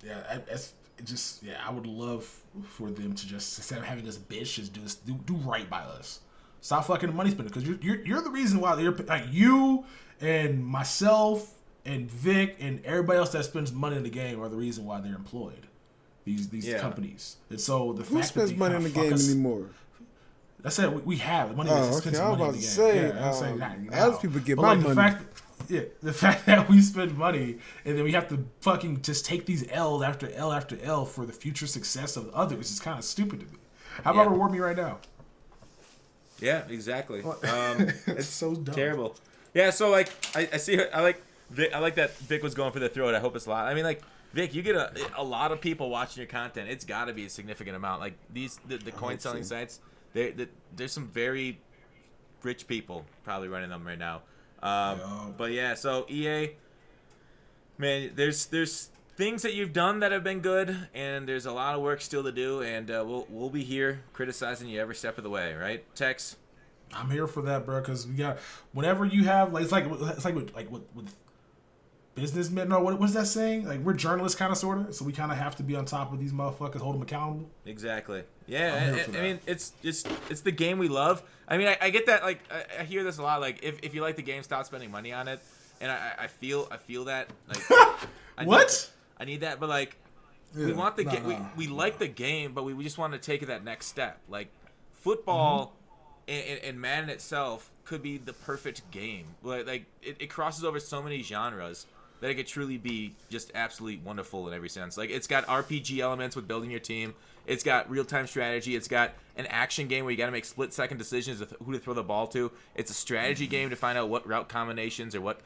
Yeah, I would love for them to just, instead of having this bitch, just do right by us. Stop fucking money spending, because you're the reason why they're like, you and myself and Vic and everybody else that spends money in the game are the reason why they're employed. These companies. And so the Who fact spends that money in the game anymore? I said we have money. Oh, okay. I was about to say, other people get my money. The fact that we spend money and then we have to fucking just take these L after L after L for the future success of others is kind of stupid to me. How about reward me right now? Yeah, exactly. It's so dumb. Terrible. Yeah, so like I see. I like that Vic was going for the throat. I hope it's a lot. I mean, like, Vic, you get a lot of people watching your content. It's got to be a significant amount. Like the coin selling sites, there's some very rich people probably running them right now. But yeah, so EA, man, there's things that you've done that have been good, and there's a lot of work still to do, and we'll be here criticizing you every step of the way, right, Tex? I'm here for that, bro. Because we got, whenever you have, like, it's like with businessmen, or what is that saying? Like, we're journalists, kind of, sort of, so we kind of have to be on top of these motherfuckers, hold them accountable. Exactly. Yeah, I mean, it's the game we love. I mean, I get that. Like, I hear this a lot. Like, if you like the game, stop spending money on it. And I feel that. Like, I need that, but like, we want the game. We like the game, but we just want to take it that next step. Like, football and Madden itself could be the perfect game. Like it crosses over so many genres that it could truly be just absolutely wonderful in every sense. Like, it's got RPG elements with building your team. It's got real-time strategy. It's got an action game where you got to make split-second decisions of who to throw the ball to. It's a strategy game to find out what route combinations or what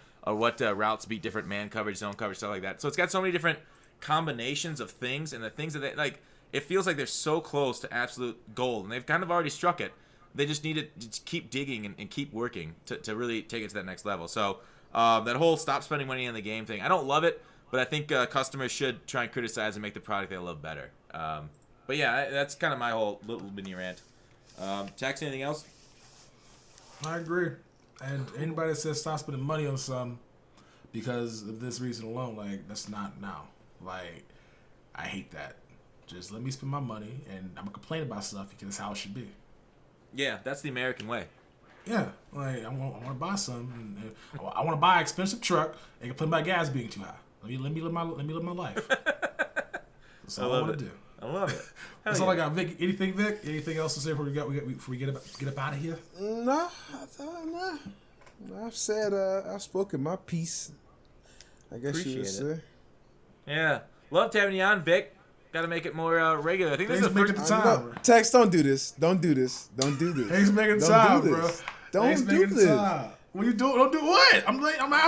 routes beat different man coverage, zone coverage, stuff like that. So it's got so many different combinations of things, and the things that they, like, it feels like they're so close to absolute gold, and they've kind of already struck it. They just need to just keep digging and keep working to really take it to that next level. So that whole stop spending money on the game thing, I don't love it, but I think customers should try and criticize and make the product they love better. But yeah, that's kind of my whole little mini rant. Tex, anything else? I agree. And anybody that says stop spending money on something because of this reason alone, like, that's not now. Like, I hate that. Just let me spend my money, and I'm going to complain about stuff because it's how it should be. Yeah, that's the American way. Yeah, like, I want to buy something. And I want to buy an expensive truck and complain about gas being too high. Let me live my life. That's all I want to do. I love it. That's all I got. Vic, anything, Vic? Anything else to say before we get up out of here? No, I've said I've spoken my piece. I guess Appreciate you would say. Yeah, loved having you on, Vic. Got to make it more regular. I think this is the first time. Tex, don't do this. Don't do this. Don't do this. Thanks for making don't time, do bro. this. Don't do this. What you do? Don't do what? I'm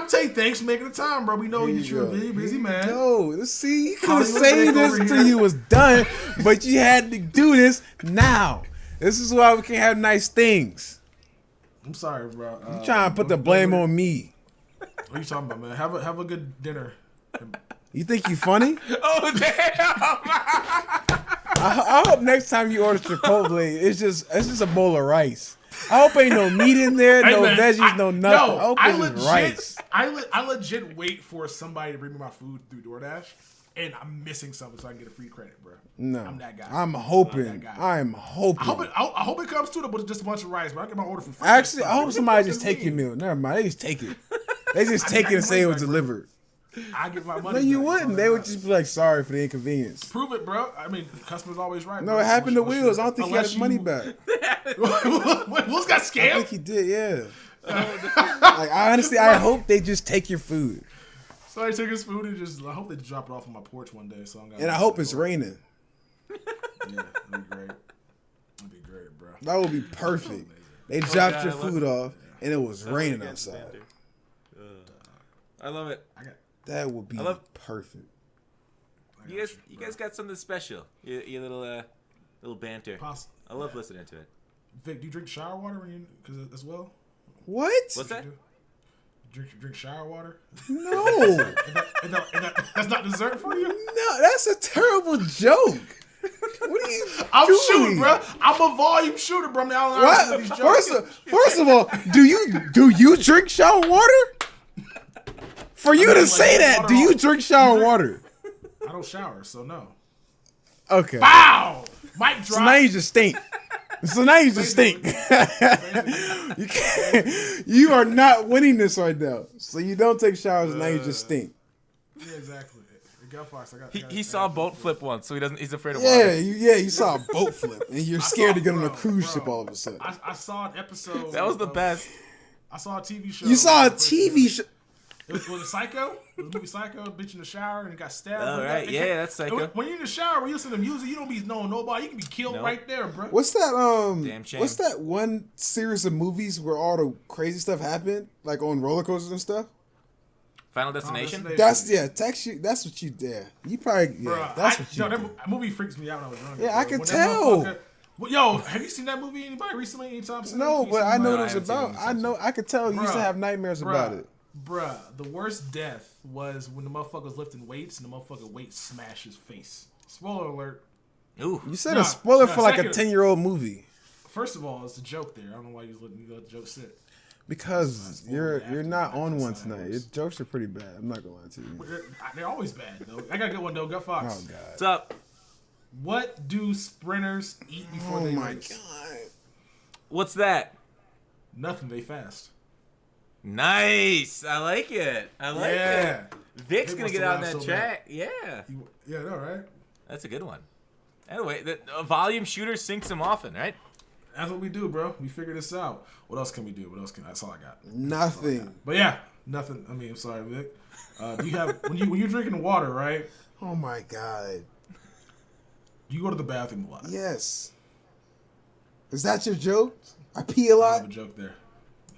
telling you, thanks for making the time, bro. We know you're a very busy man. Yo, see, you could have saved this until you was done, but you had to do this now. This is why we can have nice things. I'm sorry, bro. You trying to put the blame on me? What are you talking about, man? Have a good dinner. You think you funny? Oh damn! I hope next time you order Chipotle, it's just a bowl of rice. I hope ain't no meat in there, no veggies, no nothing. I hope it's just rice. I legit wait for somebody to bring me my food through DoorDash, and I'm missing something so I can get a free credit, bro. No, I'm that guy. I'm hoping. I hope it comes to it, but just a bunch of rice. But I get my order for free. Actually, I hope somebody just take your meal. Never mind, they just take it. They just take it and say it was delivered. I get my money. No, you wouldn't. They would just be like, sorry for the inconvenience. Prove it, bro. I mean, the customer's always right. No, bro. it happened to Wheels. I don't think he got his money back. Wheels got scammed? I think he did, yeah. Like, I hope they just take your food. Somebody took his food and I hope they drop it off on my porch one day. And I hope it's raining. Yeah, that'd be great. That'd be great, bro. That would be perfect. They dropped your food off and it was raining outside. I love it. That would be perfect. You guys got something special. Your little banter. I love listening to it. Vic, do you drink shower water as well? What? What's that? Drink shower water? No. That's not dessert for you? No, that's a terrible joke. What are you I'm shooting, bro. I'm a volume shooter, bro. I mean, First of all, do you drink shower water? For you to say that, do you drink shower water? I don't shower, so no. Okay. Wow! Mic drop. So now you just stink. You can't. You are not winning this right now. So you don't take showers, and now you just stink. Yeah, exactly. Fox, he saw a boat flip once, so he's afraid of water. You saw a boat flip, and you're scared to get on a cruise ship all of a sudden. I saw an episode. That was the best. I saw a TV show. You saw a TV show. Was it Psycho? It was the movie Psycho. Bitch in the shower and got stabbed. All right, that's Psycho. When you're in the shower, when you listen to music, you don't be knowing nobody. You can be killed right there, bro. What's that? Damn shame. What's that one series of movies where all the crazy stuff happened, like on roller coasters and stuff? Final Destination? Text you. That's what you did. You probably, Bruh, that's what you did. That movie freaks me out when I was younger. Yeah, I can tell. Yo, have you seen that movie? Anybody recently? Anytime soon? No, but I know what it was about. I could tell you used to have nightmares about it. Bruh, the worst death was when the motherfucker was lifting weights and the motherfucker weight smashed his face. Spoiler alert. Ooh. You said a spoiler for like a 10-year-old movie. First of all, it's a joke there. I don't know why you letting me let the joke sit. Because you're not on one tonight. Your jokes are pretty bad. I'm not gonna lie to you. They're always bad though. I got a good one though. Gut Fox. Oh god. What's up? What do sprinters eat before they race? Oh my god. What's that? Nothing. They fast. Nice. I like it. it. Vic's gonna get out on that track. Yeah, I know, right? That's a good one. Anyway, a volume shooter sinks him often, right? That's what we do, bro. We figure this out. What else can we do? That's all I got. Nothing. But yeah, nothing. I mean, I'm sorry, Vic. Do you have when you're drinking water, right? Oh my god. Do you go to the bathroom a lot? Yes. Is that your joke? I pee a lot. I have a joke there.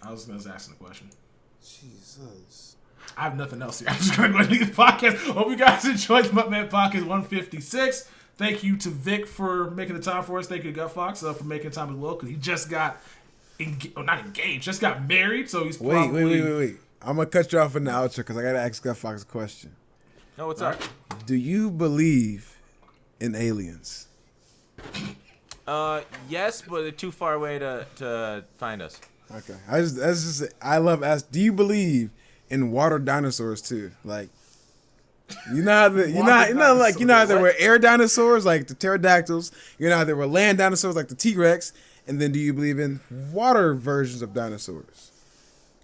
I was just asking the question. Jesus. I have nothing else here. I'm just gonna go ahead and leave the podcast. Hope you guys enjoyed the MUTMen podcast 156. Thank you to Vic for making the time for us. Thank you to Gut Fox for making time as well, because he just got not engaged, just got married. So he's probably... Wait. I'm gonna cut you off in the outro because I gotta ask Gut Fox a question. No, what's up? Do you believe in aliens? Yes, but they're too far away to find us. Okay. I love asking. Do you believe in water dinosaurs too? Like, you know how there were air dinosaurs like the pterodactyls. You know how there were land dinosaurs like the T-Rex. And then do you believe in water versions of dinosaurs?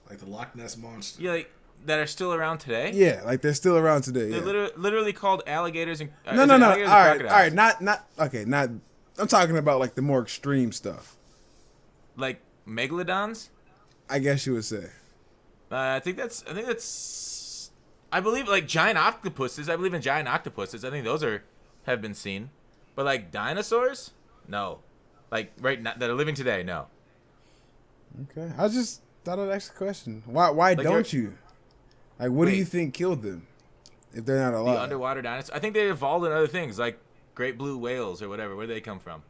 Like the Loch Ness monster. Yeah, like that are still around today. Yeah, like they're still around today. They're literally called alligators and No. All right. Not okay. Not. I'm talking about like the more extreme stuff. Like megalodons. I guess you would say. I think that's. I believe like giant octopuses. I believe in giant octopuses. I think those have been seen, but like dinosaurs, no. Like right now that are living today, no. Okay, I just thought I'd ask a question. Why like don't you? Like, what do you think killed them if they're not alive? The underwater dinosaurs. I think they evolved in other things, like great blue whales or whatever. Where do they come from?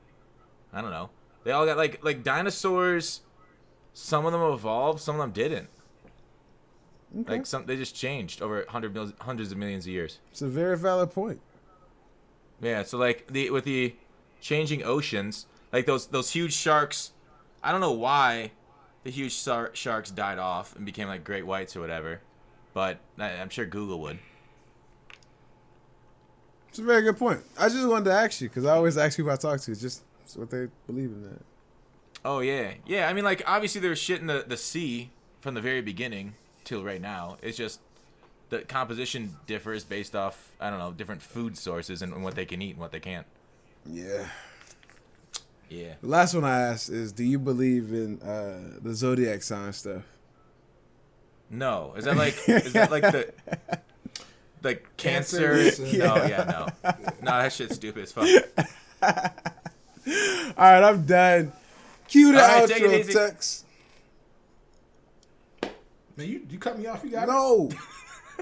I don't know. They all got like dinosaurs. Some of them evolved, some of them didn't. Okay. Like they just changed over hundreds of millions of years. It's a very valid point. Yeah, so like with the changing oceans, like those huge sharks. I don't know why the huge sharks died off and became like great whites or whatever, but I'm sure Google would. It's a very good point. I just wanted to ask you because I always ask people I talk to, just what they believe in that. Oh yeah. I mean, like obviously there's shit in the sea from the very beginning till right now. It's just the composition differs based off different food sources and what they can eat and what they can't. Yeah. Yeah. The last one I asked is, do you believe in the zodiac sign stuff? No. Is that like the Cancer? No. No, that shit's stupid as fuck. All right, I'm done. Cue the outro, Tex. Man, you cut me off. You got No.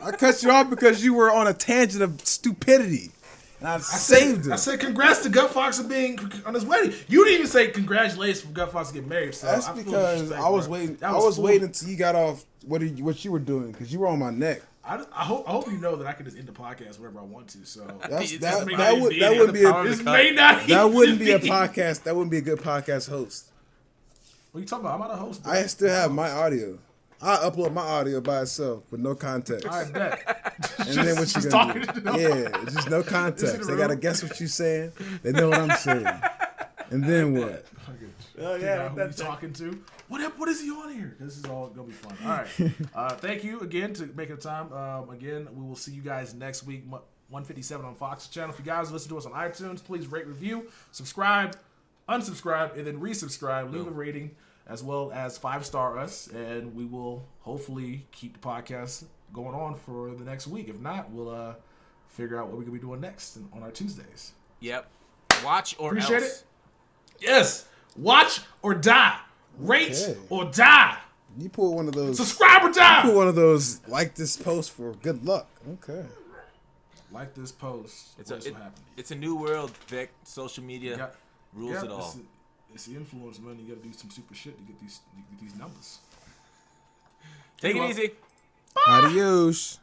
I cut you off because you were on a tangent of stupidity. And I saved it. I said congrats to Gut Fox for being on his wedding. You didn't even say congratulations for Gut Fox to get married. So that's because I was waiting. I was waiting until you got off what you were doing because you were on my neck. I hope you know that I can just end the podcast wherever I want to. So that wouldn't be a podcast. That wouldn't be a good podcast host. What are you talking about? I'm not a host. Bro. I still have my audio. I upload my audio by itself with no context. I bet. And then what you gonna do? Yeah, just no context. They gotta guess what you're saying. They know what I'm saying. And then what? Oh yeah, who you talking to? What is he on here? This is all gonna be fun. All right. Thank you again to making the time. Again, we will see you guys next week, 157 on Fox channel. If you guys listen to us on iTunes, please rate, review, subscribe, unsubscribe, and then resubscribe. Leave a rating as well as 5-star us, and we will hopefully keep the podcast going on for the next week. If not, we'll figure out what we're gonna be doing next on our Tuesdays. Yep. Watch or Appreciate else. it. Yes. Watch or die. Rate or die. You pull one of those. Subscribe or die. You pull one of those. Like this post for good luck. Okay. Like this post. It's a new world, Vic. Social media rules it all. It's the influence, man. You got to do some super shit to get these numbers. Take it easy. Bye. Adios.